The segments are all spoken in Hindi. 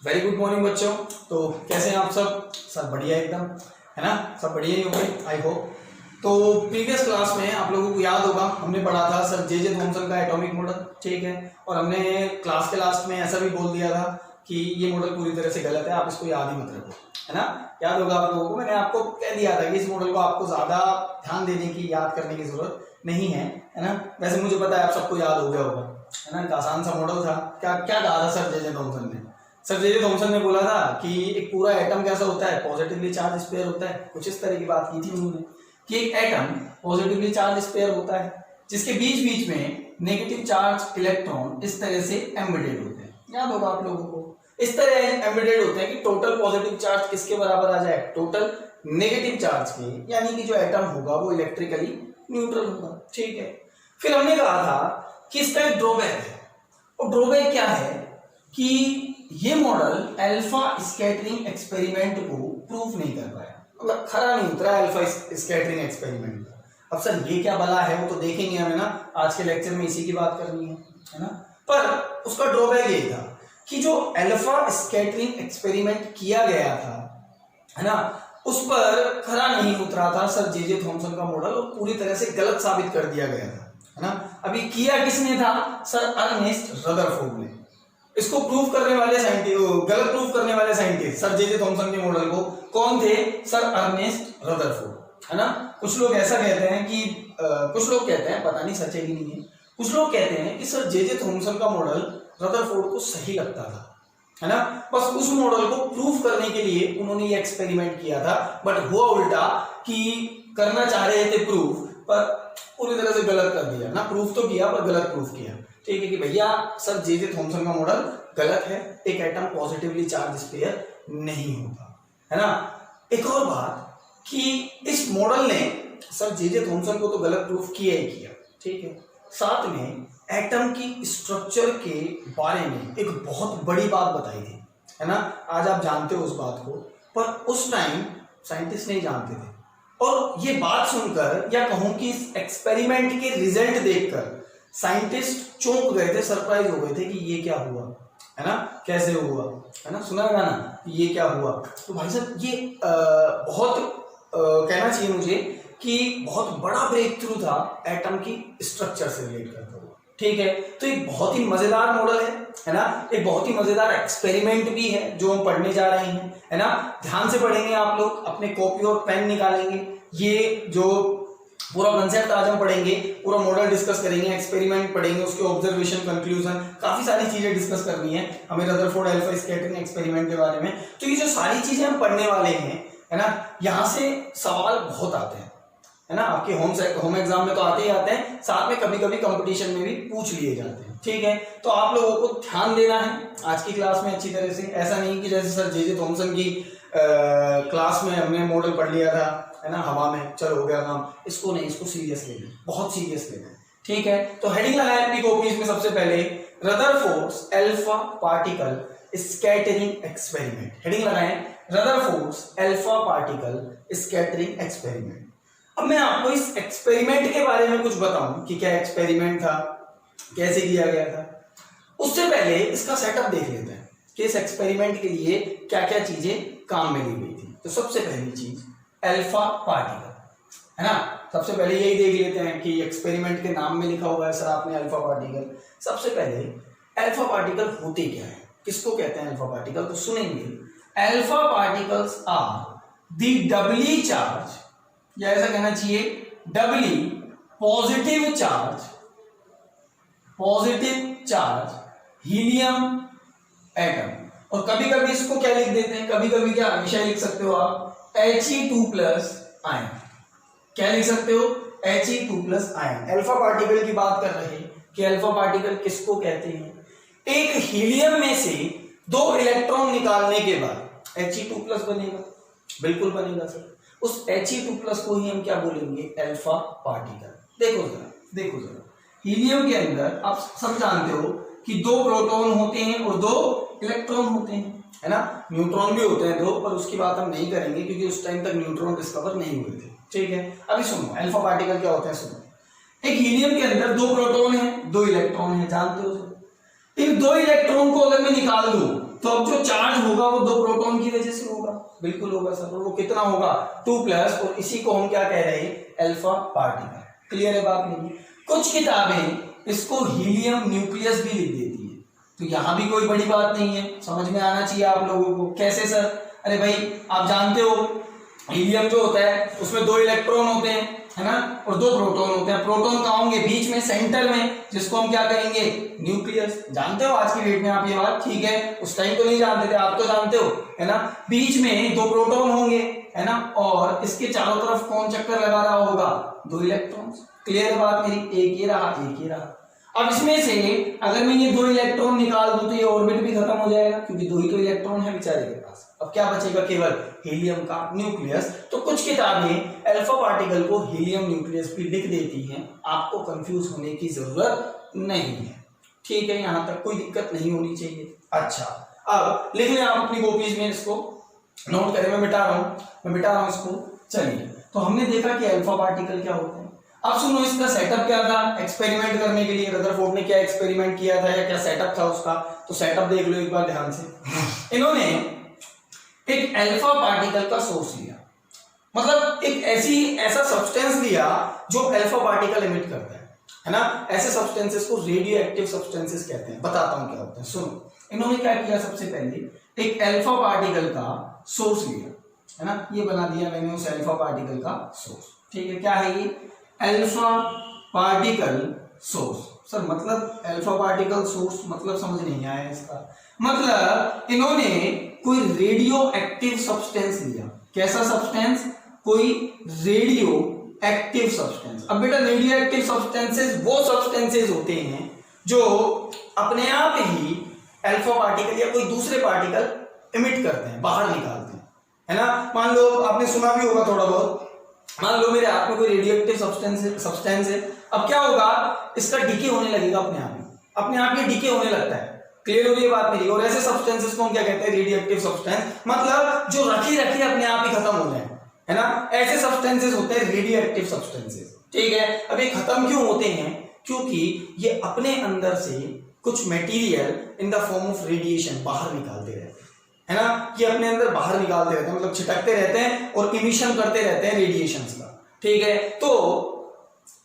वेरी गुड मॉर्निंग बच्चों। तो कैसे हैं आप सब बढ़िया एकदम, है ना? सब बढ़िया ही होंगे आई होप। तो प्रीवियस क्लास में आप लोगों को याद होगा हमने पढ़ा था सर जे थॉमसन का एटॉमिक मॉडल, ठीक है। और हमने क्लास के लास्ट में ऐसा भी बोल दिया था कि ये मॉडल पूरी तरह से गलत है, आप इसको याद ही मत रखो, है ना? याद होगा आप लोगों को, मैंने आपको कह दिया था कि इस मॉडल को आपको ज्यादा ध्यान देने की, याद करने की जरूरत नहीं है ना? वैसे मुझे पता है आप सबको याद हो गया होगा, है ना? एक आसान सा मॉडल था। क्या क्या कहा था सर जे थॉमसन ने? सर जे थॉमसन ने बोला था कि एक पूरा एटम कैसा होता है, पॉजिटिवली चार्ज स्फीयर होता है। कुछ इस तरह की बात की थी उन्होंने कि एक एटम पॉजिटिवली चार्ज स्फीयर होता है जिसके बीच बीच में नेगेटिव चार्ज इलेक्ट्रॉन इस तरह से एम्बेडेड होते हैं। याद होगा आप लोगों को, इस तरह एम्बेडेड होते हैं कि टोटल पॉजिटिव चार्ज किसके बराबर आ जाए, टोटल नेगेटिव चार्ज के, यानी कि जो एटम होगा वो इलेक्ट्रिकली न्यूट्रल होगा, ठीक है। फिर हमने कहा था कि इसका एक ड्रॉबैक है, और ड्रॉबैक क्या है कि ये मॉडल अल्फा स्कैटरिंग एक्सपेरिमेंट को प्रूफ नहीं कर पाया, मतलब खरा नहीं उतरा अल्फा स्कैटरिंग एक्सपेरिमेंट का। अब सर ये क्या भला है वो तो देखेंगे हमें ना, आज के लेक्चर में इसी की बात करनी है ना। पर उसका ड्रॉबैक ये था कि जो अल्फा स्कैटरिंग एक्सपेरिमेंट किया गया था, है ना, उस पर खरा नहीं उतरा था सर जे थॉमसन का मॉडल, और पूरी तरह से गलत साबित कर दिया गया था, है ना। अभी किया किसने था? सर अर्नेस्ट रदरफोर्ड ने। इसको प्रूफ करने वाले साइंटिस्ट, गलत प्रूफ करने वाले साइंटिस्ट सर जे थॉमसन के मॉडल को कौन थे? सर अर्नेस्ट रदरफोर्ड, है ना। कुछ लोग ऐसा कहते हैं कि कुछ लोग कहते हैं, पता नहीं सच है कि नहीं है, कुछ लोग कहते हैं कि सर जे थॉमसन का मॉडल रदरफोर्ड को सही लगता था, है ना। बस उस मॉडल को प्रूफ करने के लिए उन्होंने ये एक्सपेरिमेंट किया था, बट हुआ उल्टा कि करना चाह रहे थे प्रूफ, पर पूरी तरह से गलत कर दिया ना। प्रूफ तो किया पर गलत प्रूफ किया, ठीक है, कि भैया सर जे थॉमसन का मॉडल गलत है, एक एटम पॉजिटिवली चार्ज स्फीयर नहीं होता, है ना। एक और बात कि इस मॉडल ने सर जे थॉमसन को तो गलत प्रूफ किया ही किया, ठीक है, साथ में एटम की स्ट्रक्चर के बारे में एक बहुत बड़ी बात बताई थी, है ना। आज आप जानते हो उस बात को, पर उस टाइम साइंटिस्ट नहीं जानते थे। और ये बात सुनकर, या कहूं कि इस एक्सपेरिमेंट के रिजल्ट देखकर साइंटिस्ट चौंक गए थे, सरप्राइज हो गए थे कि ये क्या हुआ, है ना, कैसे हुआ, है ना, सुना होगा ना ये क्या हुआ। तो भाई साहब ये बहुत कहना चाहिए मुझे कि बहुत बड़ा ब्रेक थ्रू था एटम की स्ट्रक्चर से रिलेट करता हुआ, ठीक है। तो एक बहुत ही मजेदार मॉडल है ना, एक बहुत ही मजेदार एक्सपेरिमेंट भी है जो हम पढ़ने जा रहे हैं, है ना। ध्यान से पढ़ेंगे आप लोग, अपने कॉपी और पेन निकालेंगे, ये जो पूरा कंसेप्ट आज हम पढ़ेंगे, पूरा मॉडल डिस्कस करेंगे, एक्सपेरिमेंट पढ़ेंगे, उसके ऑब्जर्वेशन, कंक्लूजन, काफी सारी चीजें डिस्कस करनी है हमें रदरफोर्ड अल्फा स्कैटरिंग एक्सपेरिमेंट के बारे में। तो ये जो सारी चीजें हम पढ़ने वाले हैं, है ना, यहाँ से सवाल बहुत आते हैं, है ना। आपके होम एग्जाम में तो आते ही आते हैं, साथ में कभी कभी कंपटीशन में भी पूछ लिए जाते हैं, ठीक है। तो आप लोगों को ध्यान देना है आज की क्लास में अच्छी तरह से। ऐसा नहीं कि जैसे सर जे थॉमसन की क्लास में हमने मॉडल पढ़ लिया था, है ना, हवा में चल हो गया काम, इसको नहीं, इसको सीरियस लेना, बहुत सीरियस लेना, ठीक है। तो हेडिंग लगाए अपनी कॉपीज में सबसे पहले, Rutherford's alpha particle scattering experiment. Heading लगाएं, Rutherford's alpha particle scattering experiment. अब मैं आपको इस एक्सपेरिमेंट के बारे में कुछ बताऊं कि क्या एक्सपेरिमेंट था, कैसे किया गया था। उससे पहले इसका सेटअप देख लेते हैं कि इस एक्सपेरिमेंट के लिए क्या क्या चीजें काम में ली गई थी। तो सबसे पहली चीज अल्फा पार्टिकल, है ना। सबसे पहले यही देख लेते हैं कि एक्सपेरिमेंट के नाम में लिखा हुआ है सर आपने अल्फा पार्टिकल। सबसे पहले अल्फा पार्टिकल होते क्या है, किसको कहते हैं अल्फा पार्टिकल, तो सुनेंगे। Alpha particles are the doubly charge, या ऐसा कहना चाहिए doubly positive charge helium atom. और कभी कभी इसको क्या लिख देते हैं, कभी कभी क्या हमेशा लिख सकते हो आप He2+ आयन। क्या लिख सकते हो? He2+ ion. अल्फा पार्टिकल की बात कर रहे हैं कि अल्फा पार्टिकल किसको कहते हैं? एक हीलियम में से 2 इलेक्ट्रॉन निकालने के बाद He2+ बनेगा, बिल्कुल बनेगा सर। उस He2+ को ही हम क्या बोलेंगे? Alpha particle. देखो जरा हीलियम के अंदर आप सब जानते हो कि 2 प्रोटॉन होते हैं और 2 इलेक्ट्रॉन होते हैं, है ना। न्यूट्रॉन भी होते हैं 2, पर उसकी बात हम नहीं करेंगे क्योंकि उस टाइम तक न्यूट्रॉन डिस्कवर नहीं हुए थे, ठीक है। अभी सुनो अल्फा पार्टिकल क्या होते हैं, सुनो। एक हीलियम के अंदर 2 प्रोटॉन है, 2 इलेक्ट्रॉन है, जानते हो। इन 2 इलेक्ट्रॉन को अगर मैं निकाल दूं तो अब जो चार्ज होगा वो 2 प्रोटॉन की वजह से होगा, बिल्कुल होगा सर। और वो कितना होगा 2 प्लस, और इसी को हम क्या कह रहे हैं अल्फा पार्टिकल। क्लियर है बात नहीं? कुछ किताबें इसको हीलियम न्यूक्लियस भी लिख देती है, तो यहां भी कोई बड़ी बात नहीं है, समझ में आना चाहिए आप लोगों को। कैसे सर? अरे भाई आप जानते हो हीलियम जो होता है उसमें 2 इलेक्ट्रॉन होते हैं, है ना, और 2 प्रोटॉन होते हैं। प्रोटॉन कहाँ होंगे? बीच में, सेंटर में, जिसको हम क्या कहेंगे न्यूक्लियस। जानते हो आज की डेट में आप ये बात? ठीक है, उस टाइम तो नहीं जानते थे, आप तो जानते हो, है ना। बीच में 2 प्रोटॉन होंगे, है ना, और इसके चारों तरफ कौन चक्कर लगा रहा होगा? 2 इलेक्ट्रॉन्स। क्लियर है बात मेरी? एक ये रहा, एक ये रहा। अब इसमें से अगर मैं ये 2 इलेक्ट्रॉन निकाल दूं तो ये ऑर्बिट भी खत्म हो जाएगा, क्योंकि 2 ही तो इलेक्ट्रॉन है बेचारे के पास। अब क्या बचेगा? केवल हीलियम का न्यूक्लियस। तो कुछ किताबें अल्फा पार्टिकल को हीलियम न्यूक्लियस भी लिख देती हैं, आपको कंफ्यूज होने की जरूरत नहीं है। ठीक है, यहां तक कोई दिक्कत नहीं होनी चाहिए। अच्छा, अब लिख लें आप अपनी कॉपीज में, इसको नोट करें। मैं मिटा रहा हूं इसको। चलिए, तो हमने देखा कि अल्फा पार्टिकल क्या होते हैं। अब सुनो, इसका सेटअप क्या था एक्सपेरिमेंट करने के लिए? रदरफोर्ड ने क्या एक्सपेरिमेंट किया था या क्या सेटअप था उसका? तो सेटअप देख लो एक बार ध्यान से। इन्होंने एक अल्फा पार्टिकल का सोर्स लिया, मतलब एक ऐसा सब्सटेंस लिया जो अल्फा पार्टिकल एमिट करता है ना। ऐसे सब्सटेंसेस को रेडियो एक्टिव सब्सटेंसेस कहते हैं। बताता हूं क्या होते हैं, सुनो। इन्होंने क्या किया? सबसे पहले एक अल्फा पार्टिकल का सोर्स लिया, है ना, ये बना दिया मैंने उस अल्फा पार्टिकल का सोर्स। ठीक है, क्या है ये? Alpha particle source. सर मतलब अल्फा पार्टिकल सोर्स मतलब समझ नहीं आया इसका। मतलब इन्होंने कोई रेडियो एक्टिव सब्सटेंस लिया। कैसा सब्सटेंस? कोई रेडियो एक्टिव सब्सटेंस। अब बेटा रेडियो एक्टिव सब्सटेंसेस वो सब्सटेंसेस होते हैं जो अपने आप ही अल्फा पार्टिकल या कोई दूसरे पार्टिकल इमिट करते हैं, बाहर निकालते हैं, है ना। मान लो आपने सुना भी होगा थोड़ा बहुत, मान लो मेरे हाथ में कोई रेडियो एक्टिव सब्सटेंस है। अब क्या होगा? इसका डीके होने लगेगा अपने आप ये डीके होने लगता है। क्लियर हो गई बात मेरी? और ऐसे सब्सटेंसेस को हम क्या कहते हैं? Radio active substance. मतलब जो रखे अपने आप ही खत्म हो जाए, है ना, ऐसे सब्सटेंसेस होते हैं रेडियो एक्टिव सब्सटेंसेस। ठीक है, अब ये खत्म क्यों होते हैं? क्योंकि ये अपने अंदर से कुछ material in the form of radiation बाहर निकालते रहते हैं, है ना। ये अपने अंदर बाहर निकालते रहते हैं, मतलब छिटकते रहते हैं और इमिशन करते रहते हैं रेडिएशंस का। ठीक है, तो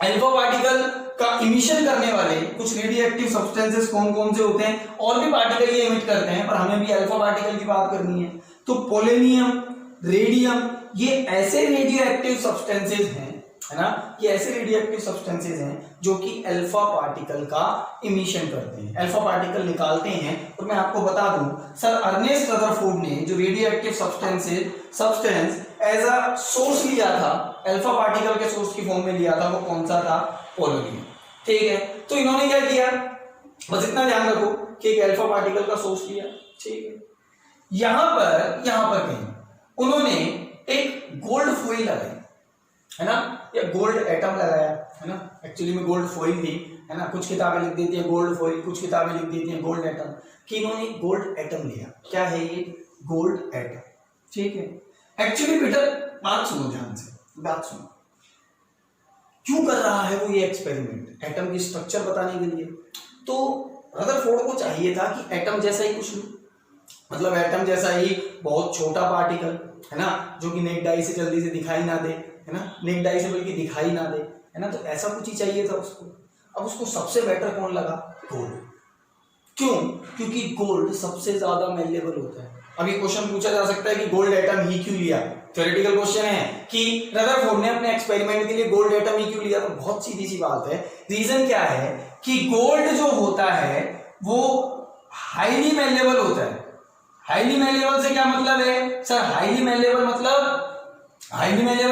अल्फा पार्टिकल का इमिशन करने वाले कुछ रेडियो एक्टिव सब्सटेंसेस कौन कौन से होते हैं? और भी पार्टिकल ये इमिट करते हैं, पर हमें भी अल्फा पार्टिकल की बात करनी है। तो पोलेनियम, रेडियम, ये ऐसे रेडियो एक्टिव सब्सटेंसेस हैं, है ना, ये ऐसे रेडियो एक्टिव सब्सटेंसेस हैं जो कि अल्फा पार्टिकल का इमिशन करते हैं, अल्फा पार्टिकल निकालते हैं। और मैं आपको बता दूं, सर अर्नेस्ट रदरफोर्ड ने जो radioactive substance as a source लिया था, अल्फा पार्टिकल के सोर्स की फॉर्म में लिया था, वो कौन सा था? पोलोनियम। ठीक है, तो इन्होंने क्या किया? बस इतना ध्यान रखो कि एक अल्फा पार्टिकल का सोर्स लिया। ठीक है, यहां पर कहीं उन्होंने एक गोल्ड फॉइल लगाई, है ना, या गोल्ड एटम लगाया, है ना। एक्चुअली में गोल्ड फॉइल थी, है ना। कुछ किताबें लिख देती है गोल्ड फॉइल, कुछ किताबें लिख देती है गोल्ड एटम। कि इन्होंने गोल्ड एटम लिया। क्या है ये? Gold atom. ठीक है, एक्चुअली बेटा बात सुनो ध्यान से, बात सुनो। क्यों कर रहा है वो ये एक्सपेरिमेंट? एटम की स्ट्रक्चर बताने के लिए। तो रदरफोर्ड को चाहिए था कि एटम जैसा ही कुछ, मतलब एटम जैसा ही बहुत छोटा पार्टिकल, है ना, जो कि नेक्ड आई से जल्दी से दिखाई ना दे, है ना, नेक्ड आई से बल्कि दिखाई ना दे, है ना। तो ऐसा कुछ ही चाहिए था उसको। अब उसको सबसे बेटर कौन लगा? गोल्ड। क्यों? क्योंकि गोल्ड सबसे ज्यादा मेलेबल होता है। अब ये क्वेश्चन पूछा जा सकता है कि गोल्ड एटम ही क्यों लिया? थ्योरेटिकल क्वेश्चन है कि रदरफोर्ड ने अपने एक्सपेरिमेंट के लिए गोल्ड एटम ही क्यों लिया? तो बहुत सीधी सी बात है, रीजन क्या है कि गोल्ड जो होता है वो हाईली मेलेबल होता है। हाईली मेलेबल से क्या मतलब है सर? हाईली मेलेबल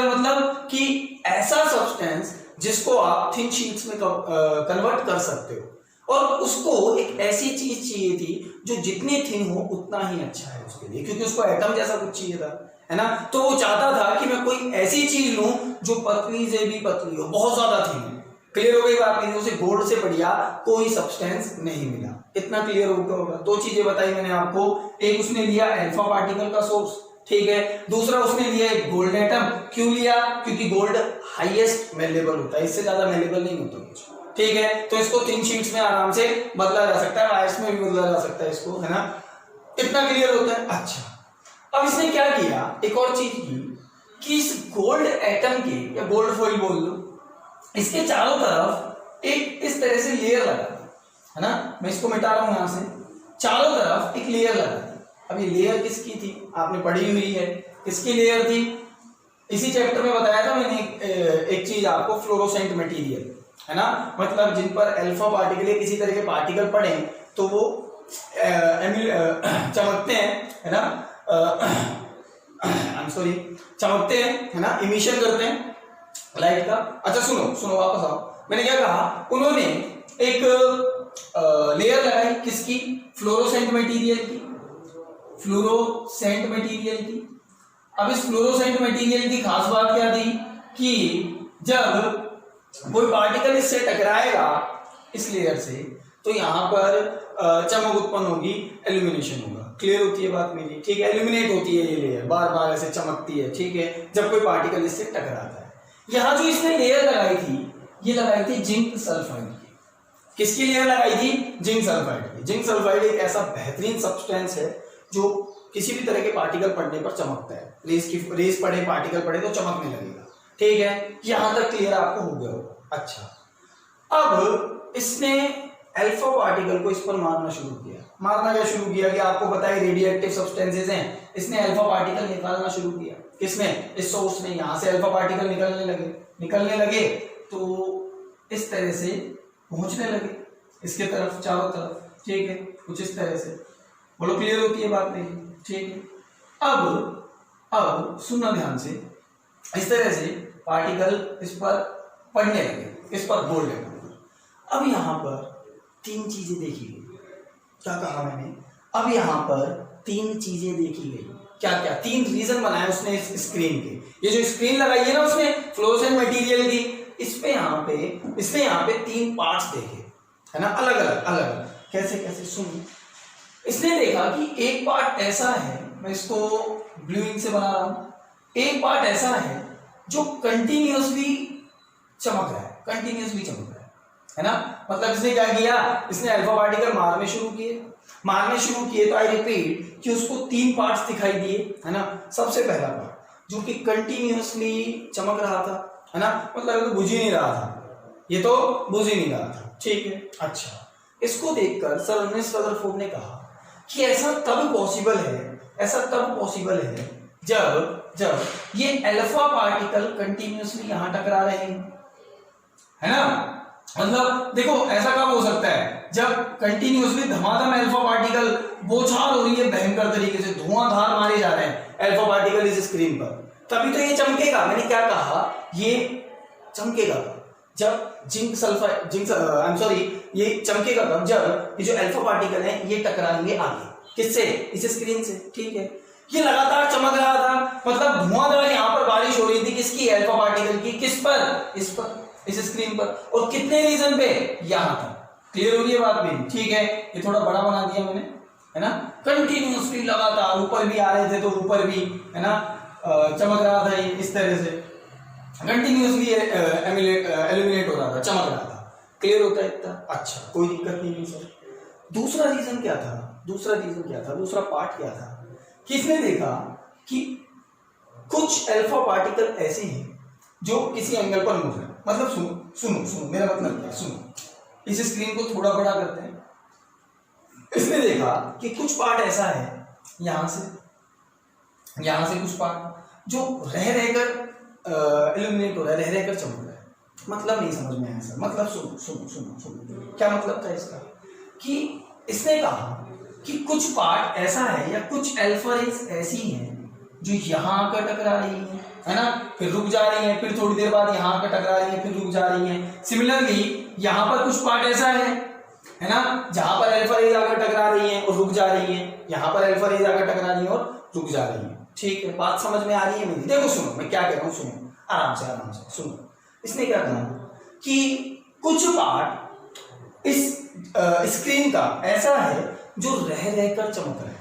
मतलब कि ऐसा सब्सटेंस जिसको आप थिन शीट्स में कन्वर्ट कर सकते हो, और उसको एक ऐसी चीज चाहिए थी जो जितनी थिन हो उतना ही अच्छा है उसके लिए, क्योंकि उसको एटम जैसा कुछ चाहिए था, है ना। तो वो चाहता था कि मैं कोई ऐसी चीज लूं जो पतली से भी पतली हो, बहुत ज्यादा थिन है। क्लियर हो गई बात मेरी? उसे गोल्ड से बढ़िया कोई सब्सटेंस नहीं मिला। इतना क्लियर होगा? दो चीजें बताई मैंने आपको, एक उसने लिया अल्फा पार्टिकल का सोर्स, ठीक है, दूसरा उसने लिया एक गोल्ड एटम। क्यों लिया? क्योंकि गोल्ड हाईएस्ट मेलेबल होता है, इससे ज्यादा मेलेबल नहीं होता कुछ, ठीक है। तो इसको थिन शीट्स में आराम से बदला जा सकता है, वायर्स में भी बदला जा सकता है इसको, है ना। इतना क्लियर होता है। अच्छा, अब इसने क्या किया, एक और चीज की कि इस गोल्ड एटम के या गोल्ड फॉइल बोल लो, इसके चारों तरफ एक इस तरह से लेयर लगा है ना, मैं इसको मिटा रहा हूं यहां से, चारों तरफ एक लेयर लगा दी। अब ये लेयर किसकी थी, आपने पढ़ी हुई है, किसकी लेयर थी, इसी चैप्टर में बताया था मैंने एक चीज आपको, फ्लोरोसेंट मटेरियल है ना, मतलब जिन पर अल्फा पार्टिकल या किसी तरह के पार्टिकल पड़े तो वो चमकते हैं है ना, आई एम सॉरी, चमकते हैं है ना, इमिशन करते हैं लाइट का। अच्छा सुनो सुनो, वापस आओ, मैंने क्या कहा, उन्होंने एक लेयर लगाई किसकी, फ्लोरोसेंट मटेरियल की, फ्लोरोसेंट मटेरियल की। अब इस फ्लोरोसेंट मटेरियल की खास बात क्या थी कि जब कोई पार्टिकल इससे टकराएगा इस लेयर से तो यहां पर चमक उत्पन्न होगी, एल्यूमिनेशन होगा। क्लियर होती है बात मेरी, ठीक है, एल्यूमिनेट होती है ये लेयर, बार बार ऐसे चमकती है, ठीक है, जब कोई पार्टिकल इससे टकराता है। यहां जो इसने लेयर लगाई थी, ये लगाई थी जिंक सल्फाइड की। किसकी लेयर लगाई थी, जिंक सल्फाइड की। जिंक सल्फाइड एक ऐसा बेहतरीन सब्सटेंस है जो किसी भी तरह के पार्टिकल पड़ने पर चमकता है, रेस पड़े, पार्टिकल पड़े तो चमकने लगेगा, ठीक है, यहां तक क्लियर आपको हो गया होगा। अच्छा, अब इसने अल्फा पार्टिकल को इस पर मारना शुरू किया। मारना क्या शुरू किया कि आपको पता है रेडियो एक्टिव सब्सटेंसेस हैं, इसने अल्फा पार्टिकल निकालना शुरू किया। किसने, इस सोर्स ने, यहां से अल्फा पार्टिकल निकलने लगे तो इस तरह से पहुंचने लगे इसके तरफ, चारों तरफ, ठीक है, कुछ इस तरह से। बोलो क्लियर होती है बात नहीं, ठीक है। अब सुनना ध्यान से, इस तरह से पार्टिकल इस पर पड़ने लगे, इस पर गोल्ड है। अब यहां पर तीन चीजें देखी गई। क्या कहा मैंने, अब यहां पर तीन चीजें देखी गई। क्या क्या, तीन रीजन बनाए उसने इस स्क्रीन के। ये जो स्क्रीन लगाई है ना उसने फ्लोरोसेंट मटेरियल की, इसमें इसने यहाँ पे तीन पार्ट्स देखे है ना, अलग अलग। कैसे कैसे, सुन, इसने देखा कि एक पार्ट ऐसा है, मैं इसको ब्लू इंक से बना रहा हूं, एक पार्ट ऐसा है जो कंटिन्यूअसली चमक रहा है ना, मतलब इसने क्या किया, इसने अल्फा पार्टिकल मारने शुरू किए तो आई रिपीट कि उसको तीन पार्ट्स दिखाई दिए है ना। सबसे पहला पार्ट जो कि कंटिन्यूअसली चमक रहा था है ना, मतलब ये तो बुझ ही नहीं रहा था, ठीक है। अच्छा, इसको देखकर सर अर्नेस्ट रदरफोर्ड ने कहा कि ऐसा तब पॉसिबल है जब ये अल्फा पार्टिकल कंटिन्यूअसली यहां टकरा रहे हैं है ना। मतलब देखो ऐसा कब हो सकता है, जब कंटिन्यूअसली धमाधम अल्फा पार्टिकल बौछार हो रही है, भयंकर तरीके से धुआंधार मारे जा रहे हैं अल्फा पार्टिकल इस स्क्रीन पर, तभी तो ये चमकेगा। मैंने क्या कहा, ये चमकेगा जब ये चमकेगा कब, जब ये जो अल्फा पार्टिकल है ये टकराएंगे आगे, किससे, इस स्क्रीन से, ठीक है। ये लगातार चमक रहा था, मतलब धुआंधार यहाँ पर बारिश हो रही थी, किसकी, अल्फा पार्टिकल की। किस पर, इस स्क्रीन पर, और कितने रीजन पे, यहां तक। क्लियर हो रही है बात मेरी, ठीक है। ये थोड़ा बड़ा बना दिया मैंने है ना, कंटिन्यूअसली लगातार ऊपर भी आ रहे थे तो ऊपर भी है ना चमक रहा था, इस तरह से कंटिन्यूअसली एल्यूमिनेट हो रहा था, चमक रहा था। क्लियर होता है इतना, अच्छा, कोई दिक्कत नहीं सर। दूसरा रीजन क्या था, दूसरा पार्ट क्या था, किसने देखा कि कुछ अल्फा पार्टिकल ऐसे हैं जो किसी एंगल पर मूव है। मतलब सुनो मेरा मतलब क्या है, सुनो, इस स्क्रीन को थोड़ा बड़ा करते हैं। इसने देखा कि कुछ पार्ट ऐसा है यहां से कुछ पार्ट जो रह रहकर इल्यूमिनेट हो रहा है, रह रहकर चमक रहा है। मतलब नहीं समझ में आया सर, मतलब सुनो क्या मतलब था इसका, कि इसने कहा कि कुछ पार्ट ऐसा है या कुछ अल्फा रेज ऐसी हैं जो यहां आकर टकरा रही है ना, फिर रुक जा रही है, फिर थोड़ी देर बाद यहाँ आकर टकरा रही है, फिर रुक जा रही है। सिमिलरली यहाँ पर कुछ पार्ट ऐसा है ना, जहां पर अल्फा रेज आकर टकरा रही है और रुक जा रही है, यहाँ पर अल्फा रेज आकर टकरा रही है और रुक जा रही है, ठीक है। बात समझ में आ रही है मेरी, देखो सुनो मैं क्या कह रहा हूँ, सुनो आराम से सुनो। इसने क्या कहा कि कुछ पार्ट इस स्क्रीन का ऐसा है जो रह रहकर चमक रहा है।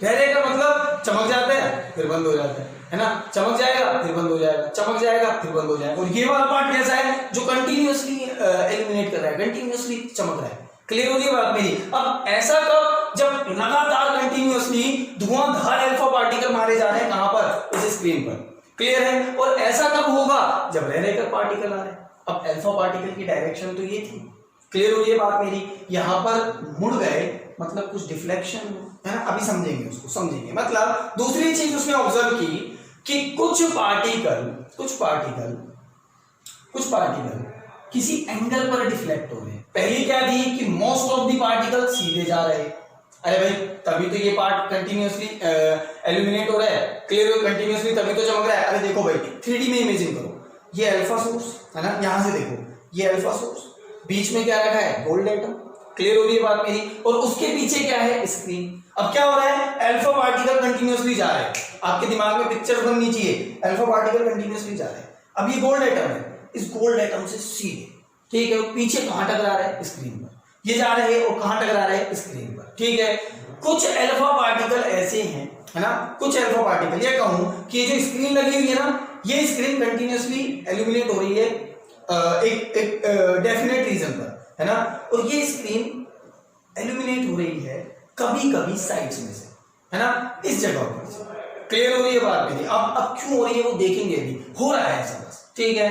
रह रहकर मतलब चमक जाता है फिर बंद हो जाता है ना, चमक जाएगा फिर बंद हो जाएगा, चमक जाएगा फिर बंद हो जाएगा। और ये वाला पार्ट कैसा है, जो कंटिन्यूअसली एलिमिनेट कर रहा है, कंटिन्यूअसली चमक रहा है। क्लियर हो रही है बात मेरी? अब ऐसा कब, जब लगातार कंटिन्यूअसली धुआंधार अल्फा पार्टिकल मारे जा रहे हैं, कहां पर, इस स्क्रीन पर। क्लियर है? और ऐसा कब होगा, जब रह रहकर पार्टिकल आ रहे हैं। अब अल्फा पार्टिकल की डायरेक्शन तो ये थी। क्लियर हो रही है बात मेरी? यहां पर मुड़ गए, मतलब कुछ डिफ्लेक्शन है ना, अभी समझेंगे, उसको समझेंगे। मतलब दूसरी चीज उसने ऑब्जर्व की कि कुछ पार्टिकल किसी एंगल पर डिफ्लेक्ट हो रहे हैं। पहली क्या थी कि मोस्ट ऑफ द पार्टिकल सीधे जा रहे हैं। अरे भाई, तभी तो ये पार्ट कंटिन्यूअसली एल्यूमिनेट हो रहा है। क्लियर हो? कंटिन्यूअसली तभी तो चमक रहा है। अरे देखो भाई, 3D में इमेजिन करो, ये अल्फा सोर्स है ना, यहां से देखो, ये अल्फा सोर्स, बीच में क्या रखा है, गोल्ड एटम। क्लियर हो रही है बात मेरी? और उसके पीछे क्या है, स्क्रीन। अब क्या हो रहा है, अल्फा पार्टिकल कंटिन्यूअसली जा रहे हैं। आपके दिमाग में पिक्चर बननी चाहिए, अल्फा पार्टिकल कंटिन्यूअसली जा रहे हैं। अब ये गोल्ड एटम है, इस गोल्ड एटम से सीधे, ठीक है, पीछे कहां टकरा रहा है, स्क्रीन पर। ये जा रहे हैं और कहां टकरा रहे हैं, स्क्रीन पर। ठीक है, कुछ अल्फा पार्टिकल ऐसे हैं, है ना, कुछ अल्फा पार्टिकल, ये कहूं कि ये जो स्क्रीन लगी हुई है ना, ये स्क्रीन कंटिन्यूअसली एल्यूमिनेट हो रही है एक डेफिनेट रीजन पर, है ना। और ये स्क्रीन एल्यूमिनेट हो रही है कभी कभी साइड्स में से, है ना, इस जगह पर। क्लियर हो रही है बात मेरी? अब क्यों हो रही है वो देखेंगे, अभी हो रहा है ऐसा बस। ठीक है,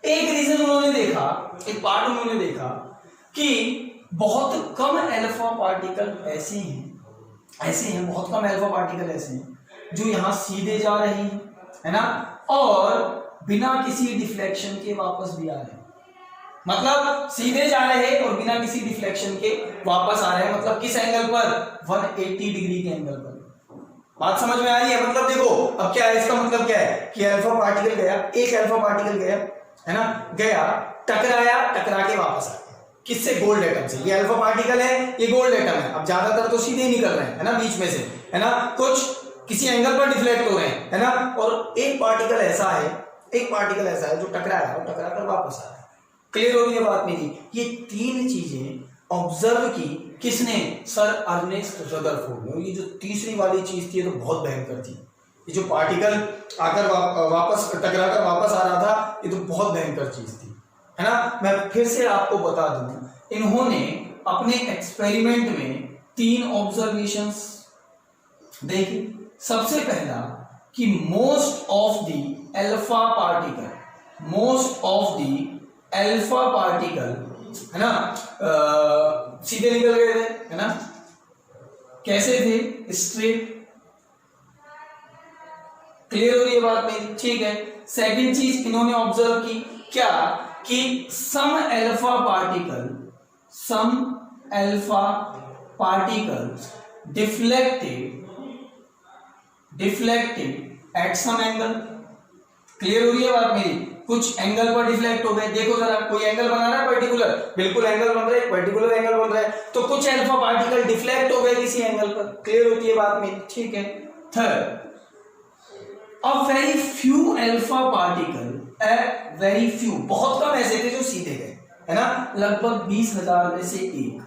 एक रीजन उन्होंने देखा, एक पार्ट उन्होंने देखा कि बहुत कम अल्फा पार्टिकल ऐसे हैं, बहुत कम अल्फा पार्टिकल ऐसे हैं जो यहां सीधे जा रहे हैं, है ना, और बिना किसी डिफ्लेक्शन के वापस भी आ रहे हैं। मतलब सीधे जा रहे हैं और बिना किसी डिफ्लेक्शन के वापस आ रहे हैं। मतलब किस एंगल पर, 180 डिग्री के एंगल पर। बात समझ में आ रही है? मतलब देखो, अब क्या है इसका मतलब, क्या है कि अल्फा पार्टिकल गया, एक अल्फा पार्टिकल गया, है ना, गया, टकराया, टकरा के वापस आ गया। किससे, गोल्ड एटम से। ये अल्फा पार्टिकल है, ये गोल्ड एटम है। अब ज्यादातर तो सीधे ही निकल रहे हैं, है ना, बीच में से, है ना, कुछ किसी एंगल पर डिफ्लेक्ट हो रहे हैं, है ना, और एक पार्टिकल ऐसा है जो टकराया और टकरा कर वापस आ रहा है। क्लियर हो रही है बात मेरी? ये तीन चीजें ऑब्जर्व की किसने, सर अर्नेस्ट रदरफोर्ड ने। और ये जो तीसरी वाली चीज थी, ये तो बहुत भयंकर थी। ये जो पार्टिकल आकर वापस टकरा कर वापस आ रहा था, ये तो बहुत भयंकर चीज थी, है ना। मैं फिर से आपको बता दूं, इन्होंने अपने एक्सपेरिमेंट में 3 ऑब्जर्वेशंस देखी। सबसे पहला कि most of the alpha particle, है ना, सीधे निकल गए थे, है ना, कैसे थे, स्ट्रेट। क्लियर हो रही है बात मेरी? ठीक है। सेकंड चीज इन्होंने ऑब्जर्व की, क्या, कि some alpha particles deflected at some angle. Clear हो रही है बात मेरी? कुछ एंगल पर डिफ्लेक्ट हो गए। देखो जरा, कोई एंगल बना रहा है पर्टिकुलर, बिल्कुल एंगल बन रहा है, पर्टिकुलर एंगल बन रहा है, तो कुछ अल्फा पार्टिकल डिफ्लेक्ट हो गए किसी एंगल पर। क्लियर होती है बात मेरी? ठीक है। Third, a very few alpha particle, very few, बहुत कम ऐसे थे जो सीधे गए, है ना, लगभग 20,000 में से एक,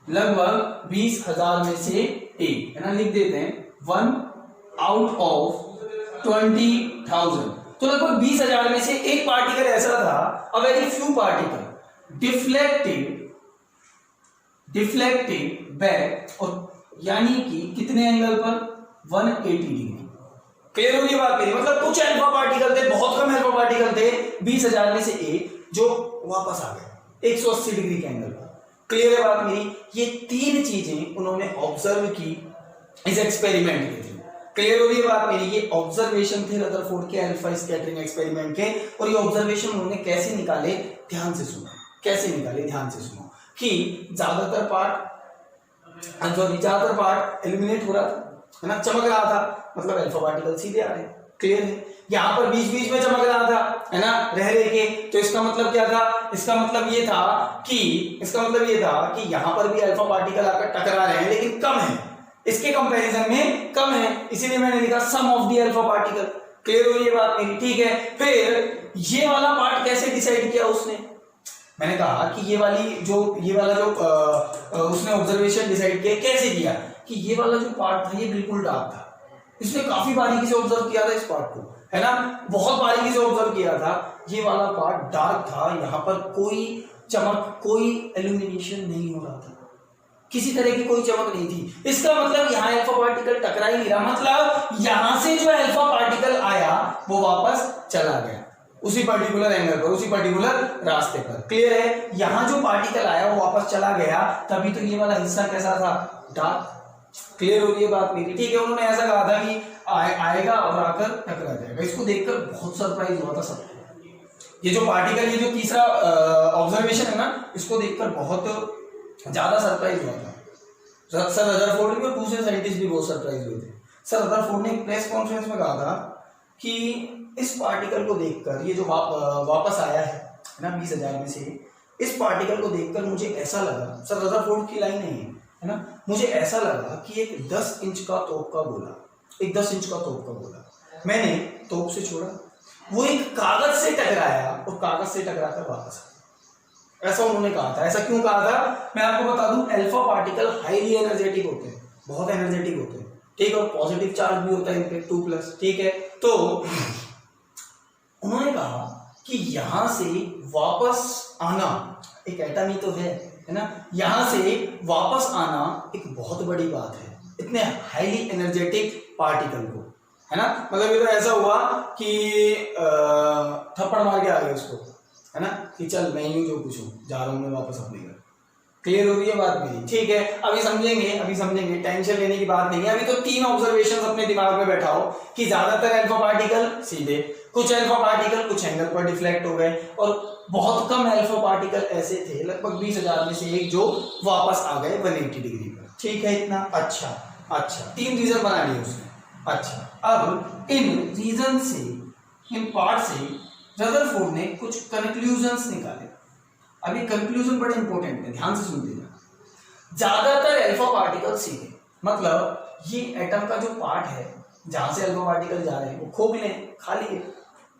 लगभग 20,000 में से एक, है ना, लिख देते हैं 1 आउट ऑफ 20,000। तो लगभग 20,000 में से एक पार्टिकल ऐसा था, a very few particle deflected back, और यानी कि कितने एंगल पर, 180 डिग्री। क्लियर होगी बात मेरी? मतलब कुछ अल्फा पार्टिकल थे, बहुत कम अल्फा पार्टिकल थे, 20,000 में से एक जो वापस आ गए 180 डिग्री के एंगल पर। क्लियर है बात मेरी? ये 3 चीजें उन्होंने ऑब्जर्व की इस एक्सपेरिमेंट के थ्रू। क्लियर हो रही है बात मेरी? ये ऑब्जर्वेशन थे रदरफोर्ड के अल्फा स्कैटरिंग एक्सपेरिमेंट के। और ये ऑब्जर्वेशन उन्होंने कैसे निकाले, ध्यान से सुनो, कैसे निकाले, ध्यान से सुनो, कि ज्यादातर पार्ट एलिमिनेट हो रहा था, है ना, चमक रहा था, मतलब अल्फा पार्टिकल सीधे आ रहे हैं। क्लियर है? यहां पर बीच बीच में चमक रहा था, है ना, रह के, तो इसका मतलब क्या था, इसका मतलब ये था कि यहां पर भी अल्फा पार्टिकल आकर टकरा रहे हैं, लेकिन कम है, इसके कंपैरिजन में कम है, इसीलिए मैंने लिखा some of the alpha particle. Clear हो रही है बात मेरी? ठीक है। फिर ये वाला पार्ट कैसे डिसाइड किया उसने, मैंने कहा कि ये वाला जो उसने ऑब्जर्वेशन डिसाइड किया, कैसे किया, कि ये वाला जो पार्ट था ये बिल्कुल डार्क था। इसने काफी बारीकी से ऑब्जर्व किया था इस पार्ट को, है ना, बहुत बारीकी से ऑब्जर्व किया था। ये वाला पार्ट डार्क था, यहाँ पर कोई चमक, कोई इल्यूमिनेशन नहीं हो रहा था, किसी तरह की कोई चमक नहीं थी। इसका मतलब यहाँ अल्फा पार्टिकल टकरा ही नहीं रहा, मतलब यहां से जो अल्फा पार्टिकल आया वो वापस चला गया उसी पर्टिकुलर एंगल पर, उसी पर्टिकुलर रास्ते पर। क्लियर है? यहां जो पार्टिकल आया वो वापस चला गया, तभी तो ये वाला हिस्सा कैसा था, डार्क। क्लियर हो रही है बात मेरी? ठीक है, उन्होंने ऐसा कहा था कि आएगा और आकर टकरा जाएगा। इसको देखकर बहुत सरप्राइज हुआ था सबको। ये जो पार्टिकल, ये जो तीसरा ऑब्जर्वेशन है ना, इसको देखकर बहुत ज्यादा सरप्राइज हुआ था सर रदरफोर्ड भी, और दूसरे साइंटिस्ट भी बहुत सरप्राइज हुए थे। सर रदरफोर्ड ने एक प्रेस कॉन्फ्रेंस में कहा था कि इस पार्टिकल को देखकर, ये जो वापस आया है ना 20,000 में से, इस पार्टिकल को देखकर मुझे ऐसा लगा, सर रदरफोर्ड की लाइन नहीं है ना, मुझे ऐसा लगा कि एक 10 इंच का तोप का गोला, एक 10 इंच का तोप का गोला मैंने तोप से छोड़ा, वो एक कागज से टकराया और कागज से टकराकर वापस आया। ऐसा उन्होंने कहा था। ऐसा क्यों कहा था मैं आपको बता दूं, अल्फा पार्टिकल हाईली एनर्जेटिक होते हैं, बहुत एनर्जेटिक होते हैं, ठीक है, और पॉजिटिव चार्ज भी होता है इनपे 2+, ठीक है। तो उन्होंने कहा कि यहां से वापस आना, एक एटम ही तो है ना, यहां से वापस आना एक बहुत बड़ी बात है इतने हाईली एनर्जेटिक पार्टिकल को, है ना। मतलब ये तो ऐसा हुआ कि थप्पड़ मार के आ गए उसको, है ना, कि चल मैं यूं जो कुछ हूं, जा रहा हूं मैं वापस अपने घर। क्लियर हो रही है बात मेरी? ठीक है, अभी समझेंगे, टेंशन लेने की बात नहीं है। अभी तो 3 ऑब्जर्वेशन अपने दिमाग में बैठाओ कि ज्यादातर अल्फा पार्टिकल सीधे, कुछ अल्फा पार्टिकल कुछ एंगल पर डिफ्लेक्ट हो गए, और बहुत कम अल्फा पार्टिकल ऐसे थे, लगभग 20,000 में से एक, जो वापस आ गए 180 डिग्री पर। ठीक है इतना? अच्छा 3 रीजन बना लिए उसने। अच्छा, अब इन रीजन से, इन पार्ट से रदरफोर्ड ने कुछ कंक्लूजन्स निकाले। अब ये कंक्लूजन बड़े इंपॉर्टेंट है, ध्यान से सुनते जाना। ज्यादातर अल्फा पार्टिकल सीधे, मतलब ये एटम का जो पार्ट है जहां से अल्फा पार्टिकल जा रहे हैं वो खोखले, खाली है।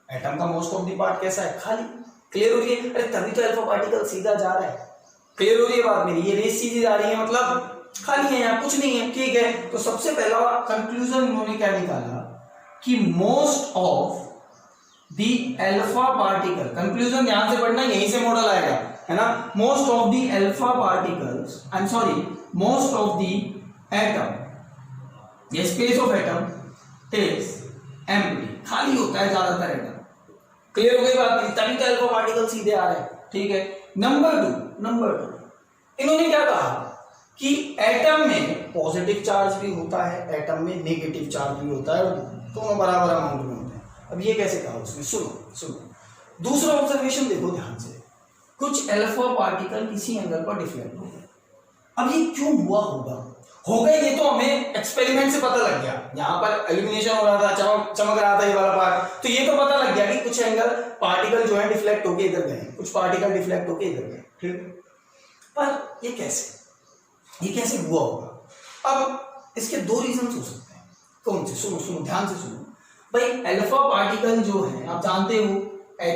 एटम का मोस्ट ऑफ द पार्ट कैसा है, खाली। क्लियर हो रही है? अरे तभी तो अल्फा पार्टिकल सीधा जा रहा है। क्लियर हो रही है बात मेरी? ये रेस सीधी जा रही है, मतलब खाली है, यहाँ कुछ नहीं है। ठीक है, तो सबसे पहला कंक्लूजन उन्होंने क्या निकाला कि most of the alpha particle, conclusion ध्यान से पढ़ना, यहीं से मॉडल आएगा, है ना। Most of the alpha particles, I am sorry, most of the atom, ये space of atom is empty, खाली होता है ज्यादातर एटम। क्लियर हो गई बात नहीं? तभी तो अल्फा पार्टिकल सीधे आ रहे हैं। ठीक है, नंबर टू इन्होंने क्या कहा कि एटम में पॉजिटिव चार्ज भी होता है, एटम में नेगेटिव चार्ज भी होता है, दोनों बराबर अमाउंट में होते हैं। अब ये कैसे कहा उसने? सुनो दूसरा ऑब्जर्वेशन देखो ध्यान से। कुछ अल्फा पार्टिकल किसी एंगल पर डिफ्लेक्ट हो गए। अब ये क्यों हुआ होगा ये तो हमें एक्सपेरिमेंट से पता लग गया। यहाँ पर एल्यूमिनेशन हो रहा था, चमक रहा था ये वाला पार्ट, तो ये तो पता लग गया कि कुछ एंगल पार्टिकल जो है डिफ्लेक्ट होके इधर गए, कुछ पार्टिकल डिफ्लेक्ट होके इधर गए। ठीक, पर ये कैसे हुआ होगा? अब इसके 2 रीजन हो सकते हैं। कौन से? सुनो ध्यान से सुनो भाई। अल्फा पार्टिकल जो है आप जानते हो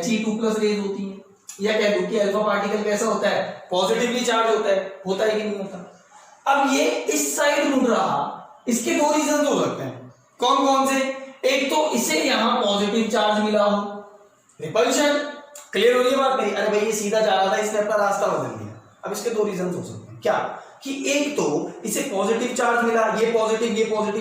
He2+ रेज होती है, या कह दो कि अल्फा पार्टिकल कैसा होता है, पॉजिटिवली चार्ज होता है कि नहीं होता। अब ये इस साइड मुड़ रहा, इसके 2 रीजन हो सकते हैं। कौन से? एक तो इसे यहां पॉजिटिव चार्ज मिला हो, रिपल्शन। क्लियर हो रही है बात मेरी? अरे भाई ये सीधा जा रहा था, इसने अपना रास्ता बदल लिया। अब इसके 2 रीजन हो सकते हैं। क्या कि एक तो इसे पॉजिटिव चार्ज मिला, ये पॉजिटिव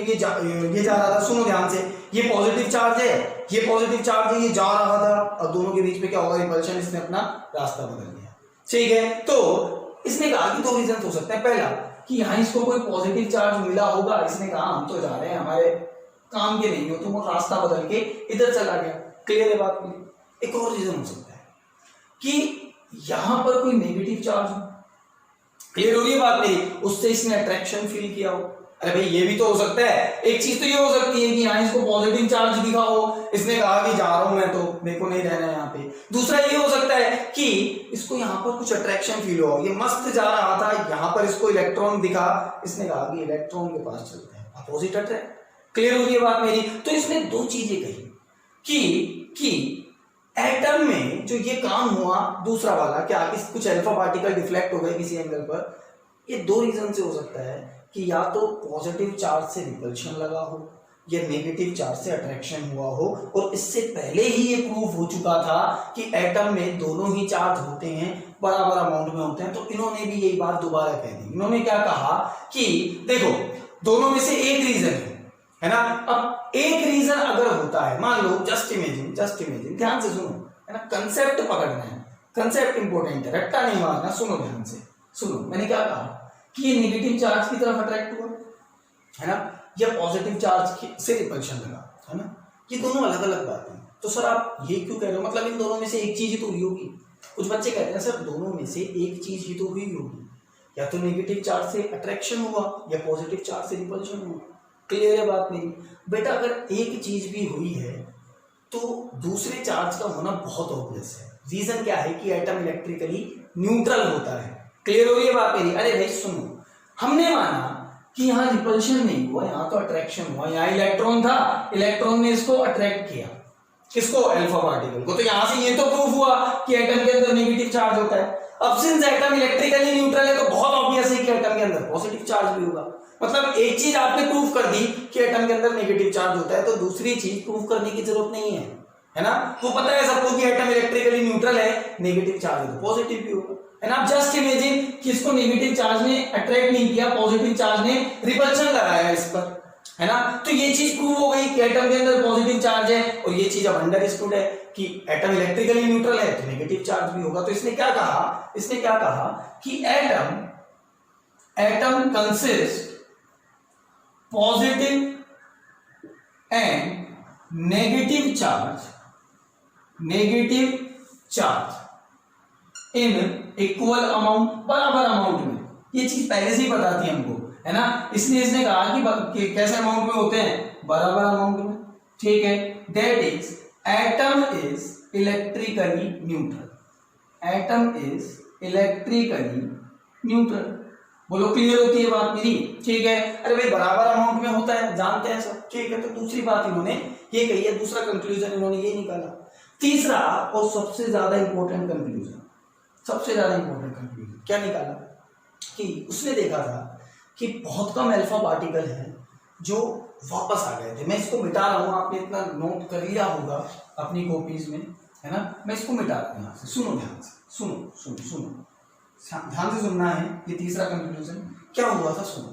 ये जा रहा था। सुनो ध्यान से, ये पॉजिटिव चार्ज है, ये पॉजिटिव चार्ज है, ये जा रहा था, और दोनों के बीच में क्या होगा, रिपल्शन, इसने अपना रास्ता बदल लिया। ठीक है, तो इसने कहा कि 2 रीजन हो सकते हैं। पहला कि यहाँ इसको कोई पॉजिटिव चार्ज मिला होगा, इसने कहा हम तो जा रहे हैं, हमारे काम के नहीं हो, तो वो रास्ता बदल के इधर चला गया। क्लियर है बात मेरी? एक और रीजन हो सकता है कि यहां पर कोई नेगेटिव चार्ज हो। क्लियर हो रही है बात मेरी? उससे इसने अट्रैक्शन फील किया हो। अरे भाई ये भी तो हो सकता है। एक चीज तो ये हो सकती है कि यहाँ इसको पॉजिटिव चार्ज दिखा हो, इसने कहा कि जा रहा हूं मैं, तो मेरे को नहीं रहना है यहाँ पे। दूसरा ये हो सकता है कि इसको यहाँ पर कुछ अट्रैक्शन फील हो, ये मस्त जा रहा था, यहाँ पर इसको इलेक्ट्रॉन दिखा, इसने कहा कि इलेक्ट्रॉन के पास चलते हैं, अपोजिट अट्रैक्ट। क्लियर हो रही है बात मेरी? तो इसने 2 चीजें कही कि एटम में जो ये काम हुआ दूसरा वाला, क्या कुछ अल्फा पार्टिकल डिफ्लेक्ट हो गए किसी एंगल पर, ये 2 रीजन से हो सकता है कि या तो पॉजिटिव चार्ज से रिपल्शन लगा हो, ये नेगेटिव चार्ज से अट्रैक्शन हुआ हो, और इससे पहले ही ये प्रूफ हो चुका था कि एटम में दोनों ही चार्ज होते हैं, बराबर अमाउंट में होते हैं। तो इन्होंने भी यही बात दोबारा कह दी। इन्होंने क्या कहा कि देखो दोनों में से एक रीजन है ना। अब एक रीजन अगर होता है, मान लो जस्ट इमेजिन, ध्यान से सुनो, है ना, कंसेप्ट पकड़ना है, कंसेप्ट इंपॉर्टेंट है, रट्टा नहीं मारना। सुनो ध्यान से, सुनो मैंने क्या कहा कि ये नेगेटिव चार्ज की तरफ अट्रैक्ट हुआ, है ना, या पॉजिटिव चार्ज से रिपल्शन लगा, है ना। ये दोनों अलग अलग बातें हैं। तो सर आप ये क्यों कह रहे हो, मतलब इन दोनों में से एक चीज ही तो हुई होगी। कुछ बच्चे कहते हैं सर दोनों में से एक चीज ही तो हुई होगी, या तो नेगेटिव चार्ज से अट्रैक्शन हुआ या पॉजिटिव चार्ज से रिपल्शन हुआ। क्लियर है बात मेरी? बेटा अगर एक चीज भी हुई है तो दूसरे चार्ज का होना बहुत ऑब्वियस है। रीजन क्या है कि एटम इलेक्ट्रिकली न्यूट्रल होता है। क्लियर हो रही है बात मेरी? अरे भाई सुनो, हमने माना कि यहाँ रिपल्शन नहीं हुआ, यहाँ तो अट्रैक्शन हुआ। यहाँ इलेक्ट्रॉन था, इलेक्ट्रॉन ने इसको अट्रैक्ट किया, किसको, अल्फा पार्टिकल को। तो यहाँ से ये तो प्रूफ हुआ कि एटम के अंदर नेगेटिव चार्ज होता है। अब सिंस एटम इलेक्ट्रिकली न्यूट्रल है तो बहुत ऑब्वियस है कि एटम के अंदर पॉजिटिव चार्ज भी होगा। मतलब एक चीज आपने प्रूफ कर दी कि एटम के अंदर नेगेटिव चार्ज होता है, तो दूसरी चीज प्रूफ करने की जरूरत नहीं है ना। वो पता है सबको कि एटम इलेक्ट्रिकली न्यूट्रल है, नेगेटिव चार्ज है तो पॉजिटिव भी होगा, है ना। जस्ट इमेजिन कि इसको नेगेटिव चार्ज ने अट्रैक्ट नहीं किया, पॉजिटिव चार्ज ने रिपल्शन लगाया इस पर, है ना। तो ये चीज प्रूव हो गई कि एटम के अंदर पॉजिटिव चार्ज है, और ये चीज अब अंडरस्टूड है कि एटम इलेक्ट्रिकली न्यूट्रल है तो नेगेटिव चार्ज भी होगा। तो इसने क्या कहा कि atom consist positive and negative charge in equal amount, बराबर अमाउंट में। ये चीज पहले से ही पता थी हमको, है ना। इसने कहा कि कैसे अमाउंट में होते हैं, बराबर अमाउंट में। ठीक है, that is atom is electrically neutral. बोलो क्लियर होती है बात मेरी? ठीक है। अरे भाई बराबर अमाउंट में होता है, जानते हैं सब। ठीक है, तो दूसरी बात इन्होंने ये कही है, दूसरा कंक्लूजन इन्होंने ये निकाला। तीसरा और सबसे ज्यादा इंपॉर्टेंट कंक्लूजन क्या निकाला कि उसने देखा था कि बहुत कम अल्फा पार्टिकल हैं जो वापस आ गए थे। मैं इसको मिटा रहा हूं, आपने इतना नोट कर लिया होगा अपनी कॉपीज में, है ना। मैं इसको मिटा रहा हूं यहाँ से। सुनो ध्यान से, सुनो ध्यान से सुनना है। ये तीसरा कंक्लूजन क्या हुआ था, सुनो।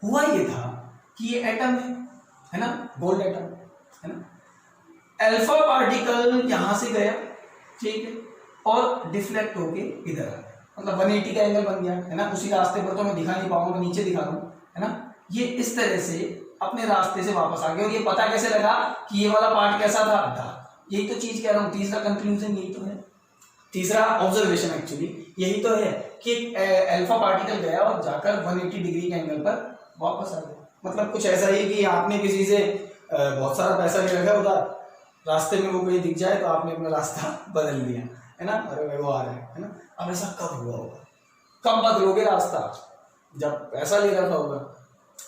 हुआ ये था कि ये एटम है ना, गोल्ड एटम, है ना। अल्फा पार्टिकल यहां से गया, ठीक है, और डिफ्लेक्ट होके इधर आ गया, मतलब 180 का एंगल बन गया, है ना। उसी रास्ते पर तो मैं दिखा नहीं पाऊंगा, नीचे दिखा दूं, है ना। ये इस तरह से अपने रास्ते से वापस आ गया, और ये पता कैसे लगा कि ये वाला पार्ट कैसा था, था। यही तो चीज कह रहा हूं, तीसरा कंक्लूजन यही तो है, तीसरा ऑब्जर्वेशन एक्चुअली यही तो है कि अल्फा पार्टिकल गया और जाकर 180 डिग्री के एंगल पर वापस आ गया। मतलब कुछ ऐसा ही कि आपने किसी से बहुत सारा पैसा ले रखा उधर, रास्ते में वो कहीं दिख जाए तो आपने अपना रास्ता बदल लिया, है ना। अरे भाई वो आ रहा है ना। अब ऐसा कब हुआ होगा, कब बदलोगे रास्ता, जब पैसा ले रखा होगा,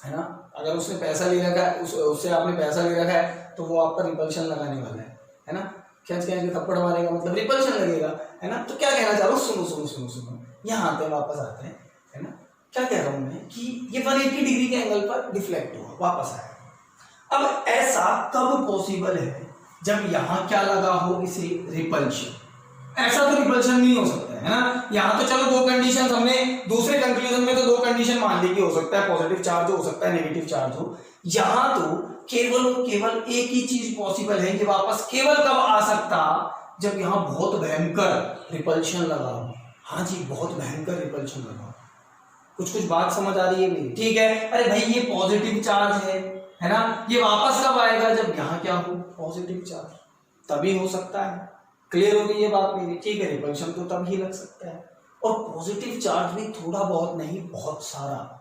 है ना। अगर उसने पैसा ले रखा है, उससे आपने पैसा ले रखा है तो वो आप पर रिपल्शन लगाने वाला है ना। खींच के थप्पड़ मारेगा, मतलब रिपल्शन लगेगा, है ना। तो क्या कहना चाह रहा हूँ, सुनो यहाँ आते हैं, वापस आते हैं, है ना। क्या कह रहा हूं मैं कि ये 180 डिग्री के एंगल पर डिफ्लेक्ट हुआ, वापस आया। अब ऐसा कब पॉसिबल है, जब यहां क्या लगा हो, इसे रिपल्शन। ऐसा तो रिपल्शन नहीं हो सकता है ना। यहां तो चलो दो कंडीशन हमने दूसरे कंक्लूजन में तो दो कंडीशन मान ली कि हो सकता है पॉजिटिव चार्ज हो सकता है नेगेटिव चार्ज हो। यहां तो केवल एक ही चीज पॉसिबल है कि वापस केवल कब आ सकता, जब यहां बहुत भयंकर रिपल्शन लगा हो। हाँ जी, बहुत भयंकर रिपल्शन लगा हो। कुछ बात समझ आ रही है मेरी? ठीक है। अरे भाई ये पॉजिटिव चार्ज है ना, ये वापस कब आएगा, जब यहाँ क्या हो, पॉजिटिव चार्ज, तभी हो सकता है। क्लियर हो गई ये बात मेरी? ठीक है, रिपल्शन तो तब ही लग सकता है, और पॉजिटिव चार्ज भी थोड़ा बहुत नहीं, बहुत सारा,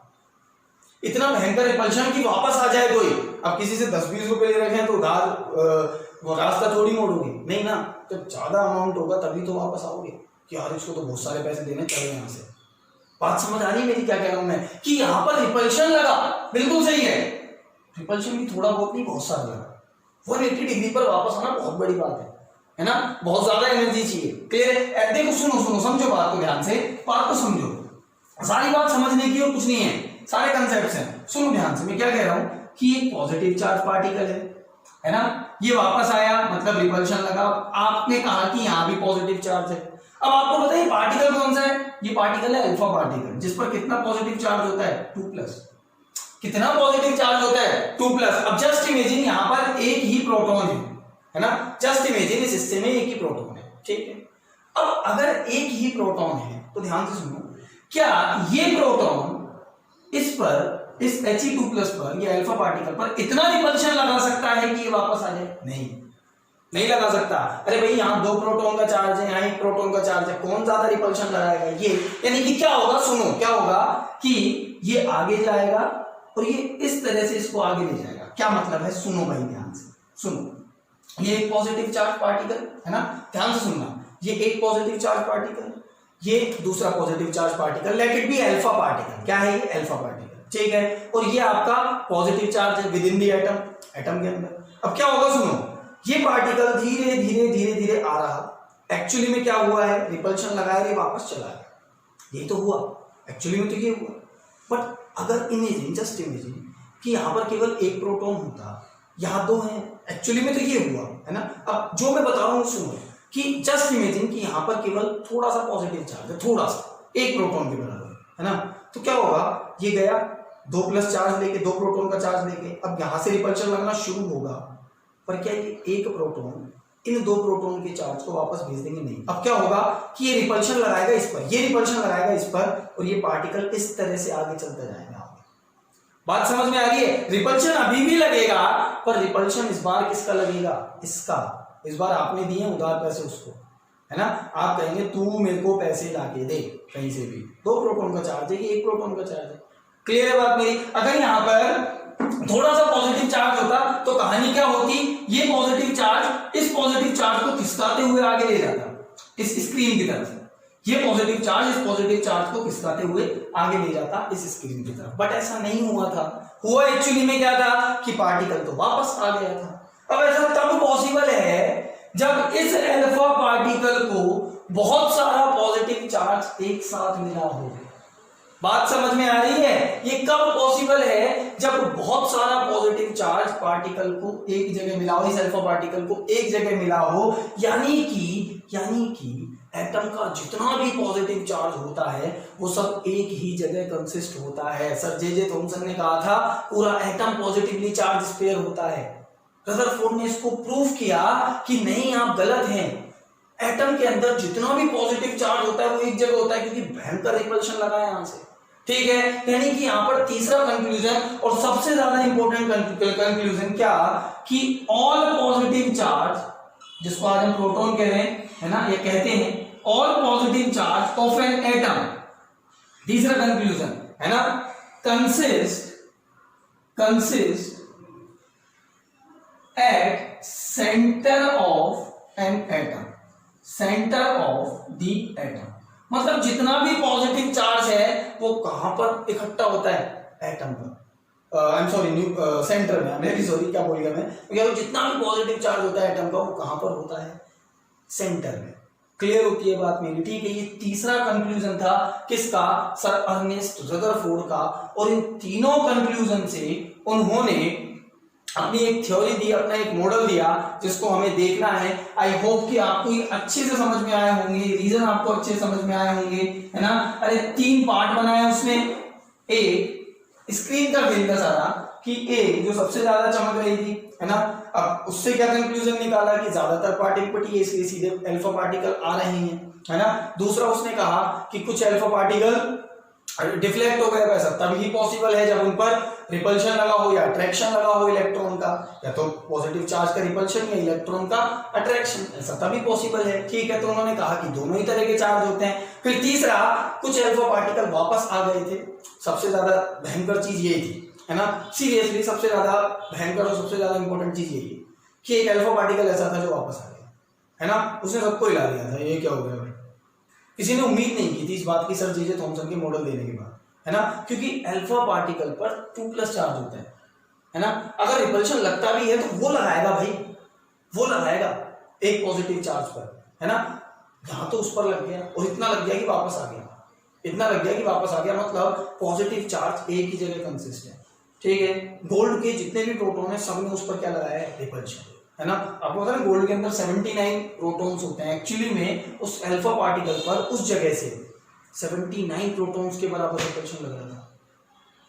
इतना भयंकर रिपल्शन कि वापस आ जाए कोई। अब किसी से 10-20 रुपए ले रखे हैं तो उधार वो रास्ता थोड़ी मोड़ोगे, नहीं ना। जब ज्यादा अमाउंट होगा तभी तो वापस आओगे कि यार इसको तो बहुत सारे पैसे देने चाहिए यहाँ से। बात समझ आ रही है मेरी? क्या कह रहा हूं मैं कि यहां पर रिपल्शन लगा, बिल्कुल सही है, रिपल्शन भी थोड़ा बहुत नहीं, बहुत सारा लगा। 180 डिग्री पर वापस आना बहुत बड़ी बात है ना। बहुत ज्यादा एनर्जी चाहिए। क्लियर है? देखो सुनो समझो बात को ध्यान से, बात को समझो। सारी बात समझने की और कुछ नहीं है, सारे कंसेप्ट्स हैं। सुनो ध्यान से, मैं क्या कह रहा हूं कि एक पॉजिटिव चार्ज पार्टिकल है ना, ये वापस आया मतलब रिपल्शन लगा, आपने कहा कि यहाँ भी पॉजिटिव चार्ज है। अब आपको पता है पार्टिकल कौन सा है, ये पार्टिकल है अल्फा पार्टिकल, जिस पर कितना पॉजिटिव चार्ज होता है 2+। कितना पॉजिटिव चार्ज होता है 2+। अब जस्ट इमेजिन यहाँ पर एक ही प्रोटॉन है ना, जस्ट इमेजिन इस हिस्से में एक ही प्रोटॉन है, ठीक है। अब अगर एक ही प्रोटॉन है तो ध्यान से सुनो, क्या ये प्रोटॉन इस पर, इस He2+ पर, ये अल्फा पार्टिकल पर इतना रिपल्शन लगा सकता है कि ये वापस आ जाए? नहीं लगा सकता। अरे भाई यहाँ 2 प्रोटॉन का चार्ज है, यहाँ 1 प्रोटॉन का चार्ज है, कौन ज्यादा रिपल्शन लगाएगा? ये। यानी कि क्या होगा, सुनो क्या होगा कि ये आगे जाएगा और ये इस तरह से इसको आगे ले जाएगा। क्या मतलब है, सुनो भाई ध्यान से सुनो। ये एक पॉजिटिव चार्ज पार्टिकल है ना, ध्यान से सुनना, ये एक पॉजिटिव चार्ज पार्टिकल, ये दूसरा positive charge particle, let it be alpha particle. क्या है ये? अल्फा पार्टिकल, ठीक है। और ये आपका पॉजिटिव चार्ज है with in the atom, atom के अंदर। अब क्या होगा, सुनो, ये पार्टिकल धीरे धीरे धीरे धीरे आ रहा, एक्चुअली में क्या हुआ है, रिपल्शन लगाया, ये वापस चला गया, ये तो हुआ, एक्चुअली में तो ये हुआ। बट अगर इमेजिन, जस्ट इमेजिन कि यहां पर केवल एक प्रोटॉन होता, यहां 2 हैं, एक्चुअली में तो ये हुआ है ना। अब जो मैं बता रहा हूं सुनो, कि जस्ट इमेजिन कि यहां पर केवल थोड़ा सा पॉजिटिव चार्ज है, थोड़ा सा, 1 प्रोटॉन के बराबर है ना। तो क्या होगा, ये गया 2+ चार्ज लेके, 2 प्रोटॉन का चार्ज लेके, अब यहां से रिपल्शन लगना शुरू होगा, पर क्या ये एक प्रोटॉन इन 2 प्रोटॉन के चार्ज को वापस भेज देंगे? नहीं। अब क्या होगा कि ये रिपल्शन लगाएगा इस पर, ये रिपल्शन लगाएगा इस पर, और ये पार्टिकल इस तरह से आगे चलता जाएगा। बात समझ में आ रही है? रिपल्शन अभी भी लगेगा, पर रिपल्शन इस बार किसका लगेगा? इसका। इस बार आपने दिए उधार पैसे उसको, है ना। आप कहेंगे तू मेरे को पैसे लाके दे कहीं से भी, 2 प्रोटॉन का चार्ज है, ये 1 प्रोटॉन का चार्ज है। क्लियर है बात मेरी? अगर यहाँ पर थोड़ा सा पॉजिटिव चार्ज होता तो कहानी क्या होती, ये पॉजिटिव चार्ज इस पॉजिटिव चार्ज को खिसकाते हुए आगे ले जाता इस स्क्रीन की तरफ, ये पॉजिटिव चार्ज इस पॉजिटिव चार्ज को खिसकाते हुए आगे ले जाता इस स्क्रीन की तरफ। बट ऐसा नहीं हुआ था, हुआ एक्चुअली में क्या था कि पार्टिकल तो वापस आ गया था। अब ऐसा तब पॉसिबल है जब इस अल्फा पार्टिकल को बहुत सारा पॉजिटिव चार्ज एक साथ मिला हो। बात समझ में आ रही है? ये कब पॉसिबल है, जब बहुत सारा पॉजिटिव चार्ज पार्टिकल को एक जगह मिला हो, इस अल्फा पार्टिकल को एक जगह मिला हो। यानी कि एटम का जितना भी पॉजिटिव चार्ज होता है वो सब एक ही जगह कंसिस्ट होता है। सर जे थॉमसन ने कहा था पूरा एटम पॉजिटिवली चार्ज स्फीयर होता है। रदरफोर्ड ने इसको प्रूव किया कि नहीं, आप गलत हैं। एटम के अंदर जितना भी पॉजिटिव चार्ज होता है वो एक जगह होता है, क्योंकि भयंकर रिपल्शन लगा है यहां से, ठीक है। यानी कि यहां पर तीसरा कंक्लूजन और सबसे ज्यादा इंपॉर्टेंट कंक्लूजन क्या, कि ऑल पॉजिटिव चार्ज, जिसको आज हम प्रोटॉन कह रहे हैं, है ना, ये कहते हैं all positive charge of an atom, तीसरा कंक्लूजन है ना, consist at centre of an atom, centre of the atom. मतलब जितना भी पॉजिटिव चार्ज है वो कहां पर इकट्ठा होता है? एटम पर। आई एम सॉरी, सेंटर में, वेरी सॉरी, क्या बोल गया मैं। जितना भी पॉजिटिव चार्ज होता है एटम का वो कहां पर होता है? सेंटर में। क्लियर होती है बात मेरी? ठीक है। ये तीसरा कंक्लूजन था किसका? सर अर्नेस्ट रदरफोर्ड का। और इन तीनों कंक्लूजन से उन्होंने अपनी एक थ्योरी दी, अपना एक मॉडल दिया, जिसको हमें देखना है। आई होप कि आपको ये अच्छे से समझ में आए होंगे, रीजन आपको अच्छे से समझ में आए होंगे, है ना। अरे 3 पार्ट बनाए उसमें, एक स्क्रीन का खेल था सारा, कि ए जो सबसे ज्यादा चमक रही थी, है ना। अब उससे क्या कंक्लूजन निकाला कि ज्यादातर पार्टिकल है, इसलिए सीधे अल्फा पार्टिकल आ रहे हैं, है ना। दूसरा उसने कहा कि कुछ अल्फा पार्टिकल डिफ्लेक्ट हो गए, वैसा तभी पॉसिबल है जब उन पर रिपल्शन लगा हो या अट्रैक्शन लगा हो इलेक्ट्रॉन का, या तो पॉजिटिव चार्ज का रिपल्शन या इलेक्ट्रॉन का अट्रैक्शन, ऐसा तभी पॉसिबल है, ठीक है। तो उन्होंने कहा कि दोनों ही तरह के चार्ज होते हैं। फिर तीसरा, कुछ अल्फा पार्टिकल वापस आ गए थे। सबसे ज्यादा भयंकर चीज यही थी, है ना। सीरियसली सबसे ज्यादा भयंकर और सबसे ज्यादा इंपॉर्टेंट चीज यही है कि एक अल्फा पार्टिकल ऐसा था जो वापस आ गया, है ना। उसने सबको हिला दिया था, ये क्या हो गया भाई। किसी ने उम्मीद नहीं की थी इस बात की सर जे थॉमसन के मॉडल देने के बाद, है ना, क्योंकि अल्फा पार्टिकल पर 2+ चार्ज होता है ना। अगर रिपल्शन लगता भी है तो वो लगाएगा भाई, वो लगाएगा एक पॉजिटिव चार्ज पर, है ना। यहां तो उस पर लग गया और इतना लग गया कि वापस आ गया, इतना लग गया कि वापस आ गया, मतलब पॉजिटिव चार्ज एक ही जगह कंसिस्ट है, ठीक है। गोल्ड के जितने भी प्रोटॉन है सब ने उस पर क्या लगाया है, रिपल्शन, है ना। आपको पता है गोल्ड के अंदर 79 प्रोटॉन्स होते हैं, एक्चुअली में उस अल्फा पार्टिकल पर उस जगह से 79 प्रोटॉन्स के बराबर रिपल्शन लग रहा था।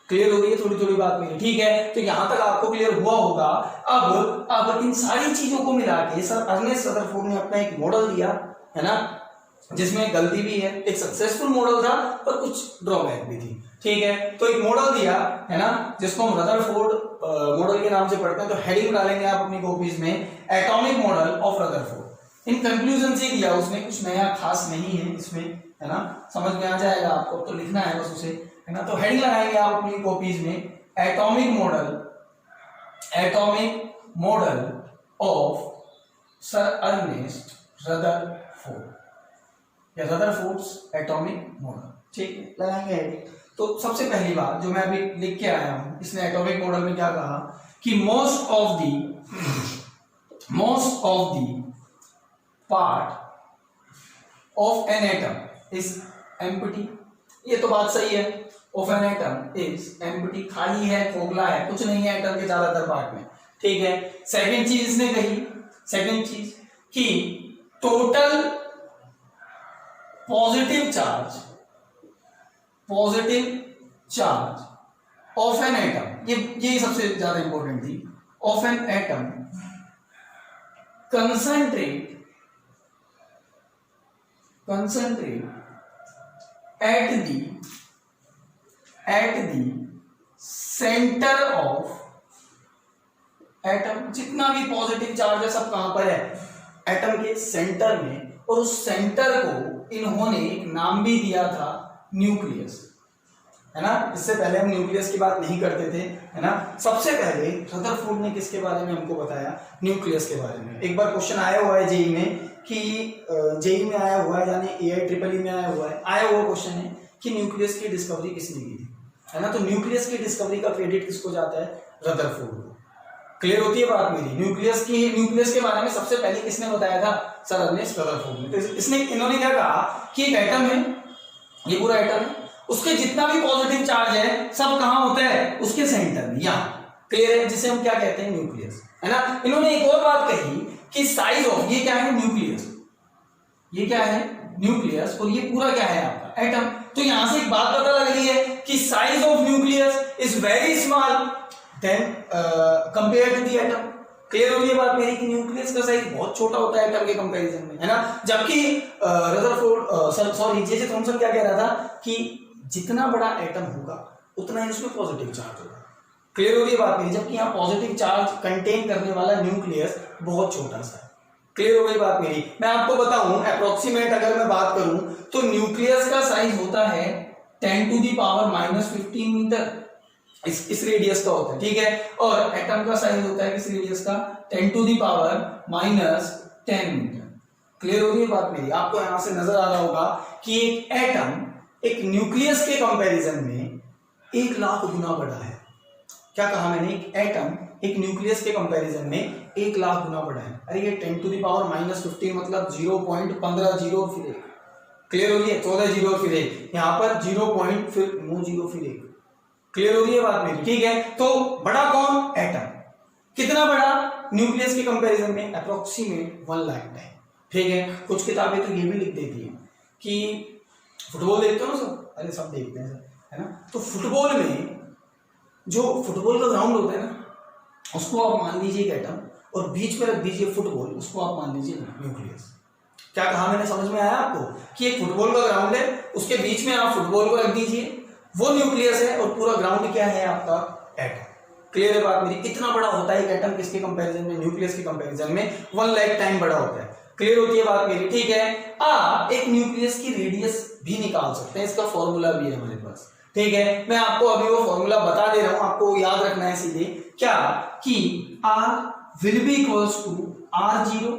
क्लियर हो गई है थोड़ी थोड़ी बात मेरी, ठीक है। तो यहां तक आपको क्लियर हुआ होगा। अब इन सारी चीजों को मिला के सर अर्नेस्ट रदरफोर्ड ने अपना एक मॉडल दिया, है ना, जिसमें गलती भी है, एक सक्सेसफुल मॉडल था पर कुछ ड्रॉबैक भी थी, ठीक है। तो एक मॉडल दिया, है ना, जिसको हम रदरफोर्ड मॉडल के नाम से पढ़ते हैं। तो हेडिंग डालेंगे आप अपनी कॉपीज में, atomic model of Rutherford. In conclusion से दिया उसने, कुछ नया खास नहीं है इसमें, है ना, समझ में आ जाएगा आपको, तो लिखना है बस उसे, है ना। तो हेडिंग लगाएंगे आप अपनी कॉपीज में, atomic model of sir Ernest Rutherford या रदरफोर्ड्स एटॉमिक मॉडल, ठीक है, लगाएंगे हेडिंग। तो सबसे पहली बात जो मैं अभी लिख के आया हूं, इसने एटॉमिक मॉडल में क्या कहा कि most of the part of an atom is empty. ये तो बात सही है, of an atom is empty, खाली है, खोखला है, कुछ नहीं है एटम के ज्यादातर पार्ट में, ठीक है। सेकंड चीज इसने कही, सेकंड चीज कि total positive charge of an atom, ये सबसे ज्यादा इंपॉर्टेंट थी, of an atom concentrate at the centre of atom. जितना भी पॉजिटिव चार्ज है सब कहां पर है, एटम के सेंटर में, और उस सेंटर को इन्होंने एक नाम भी दिया था न्यूक्लियस, है ना। इससे पहले हम न्यूक्लियस की बात नहीं करते थे, है ना। सबसे पहले रदरफोर्ड ने किसके बारे में हमको बताया, न्यूक्लियस के बारे में। एक बार क्वेश्चन आया हुआ है जेई में, कि जेई में आया हुआ है, यानी AIEEE में आया हुआ क्वेश्चन है कि न्यूक्लियस की डिस्कवरी किसने की थी, है ना। तो न्यूक्लियस की डिस्कवरी का क्रेडिट किसको जाता है, रदरफोर्ड को। क्लियर होती है बात मेरी। न्यूक्लियस के बारे में सबसे पहले किसने बताया था, सर अर्नेस्ट रदरफोर्ड ने। तो इन्होंने क्या कहा कि एक एटम है, ये पूरा एटम है, उसके जितना भी पॉजिटिव चार्ज है सब कहां होता है, उसके सेंटर में, यहां। क्लियर है, जिसे हम क्या कहते हैं, न्यूक्लियस, है ना। इन्होंने एक और बात कही कि साइज ऑफ, ये क्या है, न्यूक्लियस, ये क्या है, न्यूक्लियस, और ये पूरा क्या है आपका एटम। तो यहां से एक बात पता लग रही है कि size of nucleus is very small then compare to the atom. Clear हो रही है बात मेरी कि न्यूक्लियस का साइज बहुत छोटा होता है एटम के कंपैरिजन में, है ना। जबकि रदरफोर्ड जे थॉमसन क्या कह रहा था कि जितना बड़ा एटम होगा उतना ही उसमें पॉजिटिव चार्ज होगा। क्लियर हो रही है बात मेरी, जबकि यहाँ पॉजिटिव चार्ज कंटेन करने वाला न्यूक्लियस बहुत छोटा सा है। क्लियर हो गई बात मेरी। मैं आपको बताऊं अप्रोक्सीमेट अगर मैं बात करूं तो न्यूक्लियस का साइज होता है 10⁻⁻15 मीटर, इस रेडियस का होता है, ठीक है। और एटम का साइज होता है किस रेडियस का, 10⁻⁻10 मीटर। क्लियर हो रही है बात मेरी। आपको यहां से नजर आ रहा होगा कि एक एटम एक न्यूक्लियस के कंपैरिजन में 1 लाख गुना बड़ा है। क्या कहा मैंने, एक एटम एक न्यूक्लियस के कंपैरिजन में 1 लाख गुना बड़ा है। अरे ये 10⁻⁻15 मतलब 0.15 जीरो फिर 1। क्लियर हो रही है, 14 जीरो फिर 1, यहाँ पर 0. फिर 9 जीरो फिर 1। क्लियर हो रही है बात मेरी, ठीक है। तो बड़ा कौन, एटम। कितना बड़ा, न्यूक्लियस के कंपैरिजन में अप्रोक्सीमेट 1 लाख टाइम, ठीक है। कुछ किताबें तो ये भी लिख देती हैं कि फुटबॉल देखते हो ना सब, अरे सब देखते हैं सर, है ना। तो फुटबॉल में जो फुटबॉल का ग्राउंड होता है ना, उसको आप मान लीजिए एक एटम, और बीच में रख दीजिए फुटबॉल, उसको आप मान लीजिए न्यूक्लियस। क्या कहा मैंने, समझ में आया आपको कि एक फुटबॉल का ग्राउंड है, उसके बीच में आप फुटबॉल को रख दीजिए, वो न्यूक्लियस है, और पूरा ग्राउंड क्या है आपका, एटम। क्लियर है बात मेरी। कितना बड़ा होता है एक एटम किसके कंपैरिजन में, न्यूक्लियस के कंपैरिजन में 1 लाख टाइम बड़ा होता है। क्लियर होती है बात मेरी, ठीक है। आप एक न्यूक्लियस की रेडियस भी निकाल सकते हैं, इसका फॉर्मूला भी है हमारे पास, ठीक है। मैं आपको अभी वो फॉर्मूला बता दे रहा हूं, आपको याद रखना है सीधे क्या, कि R will be equals to R0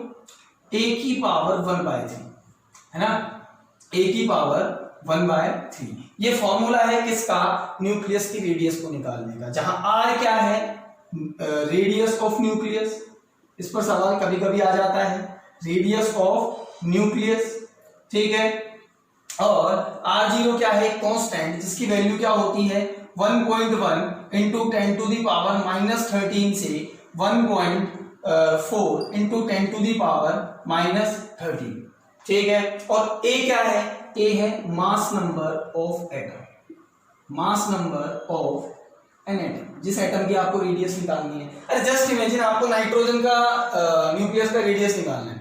a की पावर 1/3, है ना, a की पावर 1/3। ये फॉर्मूला है किसका, न्यूक्लियस की रेडियस को निकालने का, जहां R क्या है, रेडियस ऑफ न्यूक्लियस। इस पर सवाल कभी कभी आ जाता है, रेडियस ऑफ न्यूक्लियस, ठीक है। और R0 क्या है, कांस्टेंट, जिसकी वैल्यू क्या होती है 1.1 इंटू 10 टू दी पावर -13 से 1.4 इंटू 10 टू दी पावर -13, ठीक है। और ए क्या है, ए है mass number of atom, mass number of an atom, जिस एटम की आपको रेडियस निकालनी है। अरे जस्ट इमेजिन आपको नाइट्रोजन का न्यूक्लियस का रेडियस निकालना है,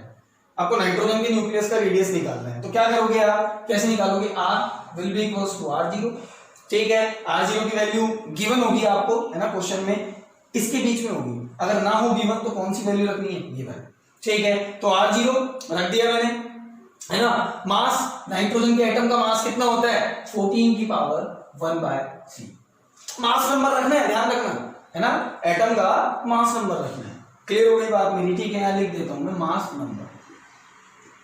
आपको नाइट्रोजन के न्यूक्लियस का रेडियस निकालना है, तो क्या करोगे आप, कैसे निकालोगे, R will be equals to R0, ठीक है। R0 की वैल्यू गिवन होगी आपको, है ना, क्वेश्चन में इसके बीच में होगी, अगर ना हो गिवन तो कौन सी वैल्यू रखनी है, गिवन, ठीक है। तो R0 रख दिया मैंने, है ना। मास, नाइट्रोजन के एटम का मास कितना होता है, 14 की पावर 1/3। मास नंबर रखना है, ध्यान रखना, है ना, एटम का मास नंबर रखना है। क्लियर हो गई बात मेरी, ठीक है। यहाँ लिख देता हूं मैं मास नंबर,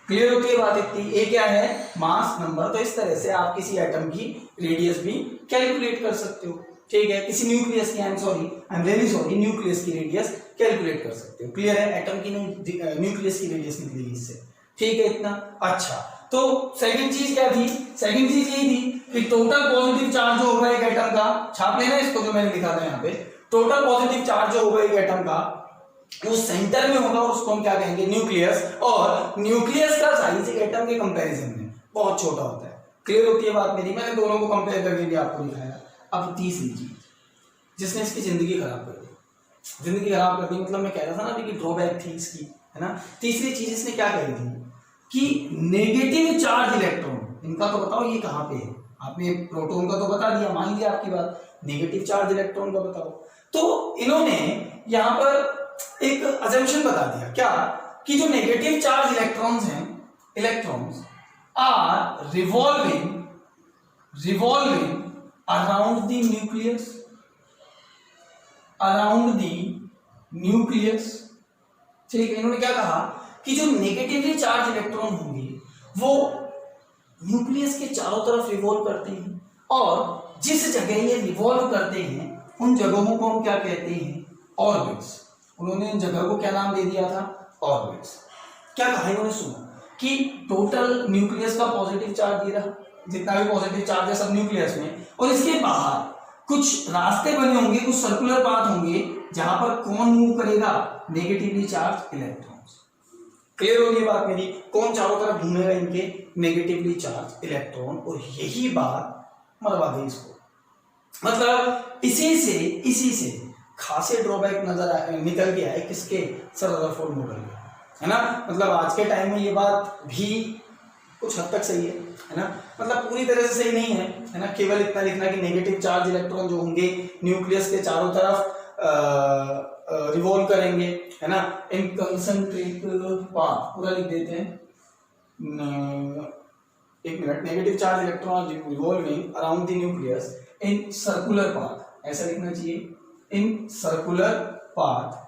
क्लियर होती है बात इतनी। ए क्या है, मास नंबर। तो इस तरह से आप किसी एटम की रेडियस भी कैलकुलेट कर सकते हो, ठीक है। किसी न्यूक्लियस की, I am really sorry, nucleus की रेडियस कैलकुलेट कर सकते हो। क्लियर है, एटम की नहीं, न्यूक्लियस की रेडियस निकलेगी इससे, ठीक है, इतना। अच्छा, तो सेकंड चीज क्या थी, सेकंड चीज यही थी कि टोटल पॉजिटिव चार्ज जो होगा एक एटम का, छाप लेना इसको जो मैंने लिखा था यहाँ पे, टोटल पॉजिटिव चार्ज जो होगा एक एटम का वो सेंटर में होगा, और उसको हम क्या कहेंगे, न्यूक्लियस। और न्यूक्लियस का साइज एक एटम के कंपैरिजन में बहुत छोटा होता है। क्लियर होती है बात मेरी, मैंने दोनों को कंपेयर करके भी आपको दिखाया। अब तीसरी चीज जिसने इसकी जिंदगी खराब कर दी, जिंदगी खराब कर दी मतलब मैं कह रहा था ना अभी कि ड्रॉबैक थी इसकी, है ना। तीसरी चीज इसने क्या कही थी कि नेगेटिव चार्ज इलेक्ट्रॉन, इनका तो बताओ ये कहाँ पे है, आपने प्रोटॉन का तो बता दिया, मान लिया आपकी बात, नेगेटिव चार्ज इलेक्ट्रॉन का बताओ। तो इन्होंने यहां पर एक अजम्पशन बता दिया, क्या, कि जो नेगेटिव चार्ज इलेक्ट्रॉन्स हैं, electrons are revolving around the nucleus, around the nucleus, ठीक है। इन्होंने क्या कहा कि जो नेगेटिवली चार्ज इलेक्ट्रॉन होंगे वो न्यूक्लियस के चारों तरफ रिवॉल्व करते हैं, और जिस जगह ये रिवॉल्व करते हैं उन जगहों को हम क्या कहते हैं, ऑर्बिट्स। उन्होंने इन जगह को क्या नाम दे दिया था, ऑर्बिट्स। क्या कहा इन्होंने, सुना कि टोटल न्यूक्लियस का पॉजिटिव चार्ज ये रहा, जितना भी पॉजिटिव चार्ज है सब न्यूक्लियस में, और इसके बाहर कुछ रास्ते बने होंगे, कुछ सर्कुलर पाथ होंगे जहां पर कौन मूव करेगा, नेगेटिवली चार्ज इलेक्ट्रॉन्स। क्लियर हो गई बात मेरी, कौन चारों तरफ घूमेगा, इनके नेगेटिवली चार्ज इलेक्ट्रॉन। और यही बात मरवा गई इसको, मतलब इसी से खासे ड्रॉबैक निकल के आए किसके, सर रदरफोर्ड मॉडल में, है ना। मतलब आज के टाइम में ये बात भी कुछ हद तक सही है ना, मतलब पूरी तरह से सही नहीं है ना। केवल इतना लिखना कि नेगेटिव चार्ज इलेक्ट्रॉन जो होंगे न्यूक्लियस के चारों तरफ रिवॉल्व करेंगे, है ना, इन कंसंट्रिक पाथ, पूरा लिख देते हैं, एक minute, negative charge electron revolving around the nucleus in circular path, ऐसा लिखना चाहिए, in circular path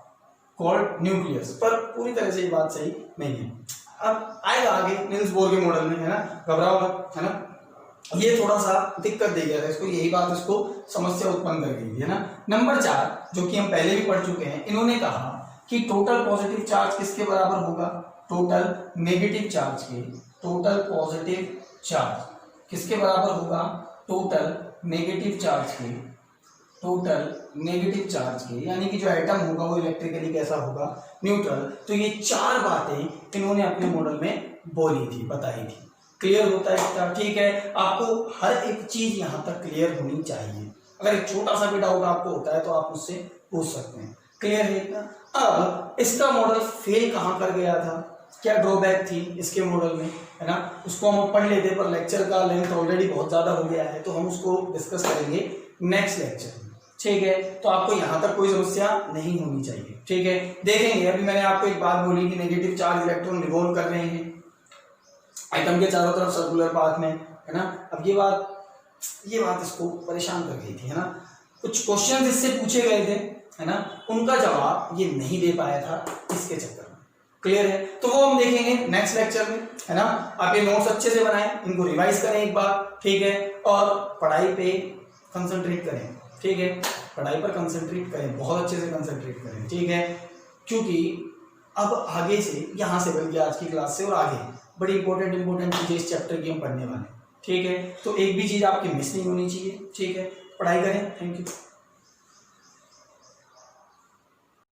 called nucleus. पर पूरी तरह से ये बात सही नहीं है। अब आएगा आगे नील्स बोर के मॉडल में, है ना, घबराओ मत, है ना। ये थोड़ा सा दिक्कत दे गया था इसको, यही बात इसको समस्या उत्पन्न कर गई है ना। नंबर 4 जो कि हम पहले भी पढ़ चुके हैं, इन्होंने कहा कि टोटल पॉजिटिव चार्ज किसके बराबर होगा, टोटल नेगेटिव चार्ज के, टोटल पॉजिटिव चार्ज किसके बराबर होगा, टोटल नेगेटिव चार्ज के, टोटल नेगेटिव चार्ज के, यानी कि जो एटम होगा वो इलेक्ट्रिकली कैसा होगा, न्यूट्रल। तो ये 4 बातें इन्होंने अपने मॉडल में बोली थी, बताई थी। क्लियर होता है इसका, ठीक है। आपको हर एक चीज यहां तक क्लियर होनी चाहिए, अगर एक छोटा सा भी डाउट आपको होता है तो आप मुझसे पूछ सकते हैं। क्लियर है इतना। अब इसका मॉडल फेल कहां कर गया था, क्या ड्रॉबैक थी इसके मॉडल में, है ना, उसको हम पढ़ लेते, पर लेक्चर का लेंथ ऑलरेडी बहुत ज्यादा हो गया है, तो हम उसको डिस्कस करेंगे नेक्स्ट लेक्चर में, ठीक है। तो आपको यहां तक कोई समस्या नहीं होनी चाहिए, ठीक है। देखेंगे, अभी मैंने आपको एक बात बोली कि नेगेटिव चार्ज इलेक्ट्रॉन रिवॉल्व कर रहे हैं एटम के चारों तरफ सर्कुलर पाथ में, है ना। अब ये बात इसको परेशान कर गई थी, है ना। कुछ क्वेश्चन इससे पूछे गए थे, है ना, उनका जवाब ये नहीं दे पाया था इसके चक्कर में। क्लियर है, तो वो हम देखेंगे नेक्स्ट लेक्चर में, है ना। आप ये नोट्स अच्छे से बनाएं, इनको रिवाइज करें एक बार, ठीक है, और पढ़ाई पे कंसंट्रेट करें, ठीक है, पढ़ाई पर कंसंट्रेट करें, बहुत अच्छे से कंसंट्रेट करें, ठीक है। क्योंकि अब आगे से, यहाँ से बल्कि आज की क्लास से और आगे बड़ी इंपॉर्टेंट चीजें इस चैप्टर की हम पढ़ने वाले हैं, ठीक है। तो एक भी चीज आपकी मिस नहीं होनी चाहिए, ठीक है। पढ़ाई करें, थैंक यू।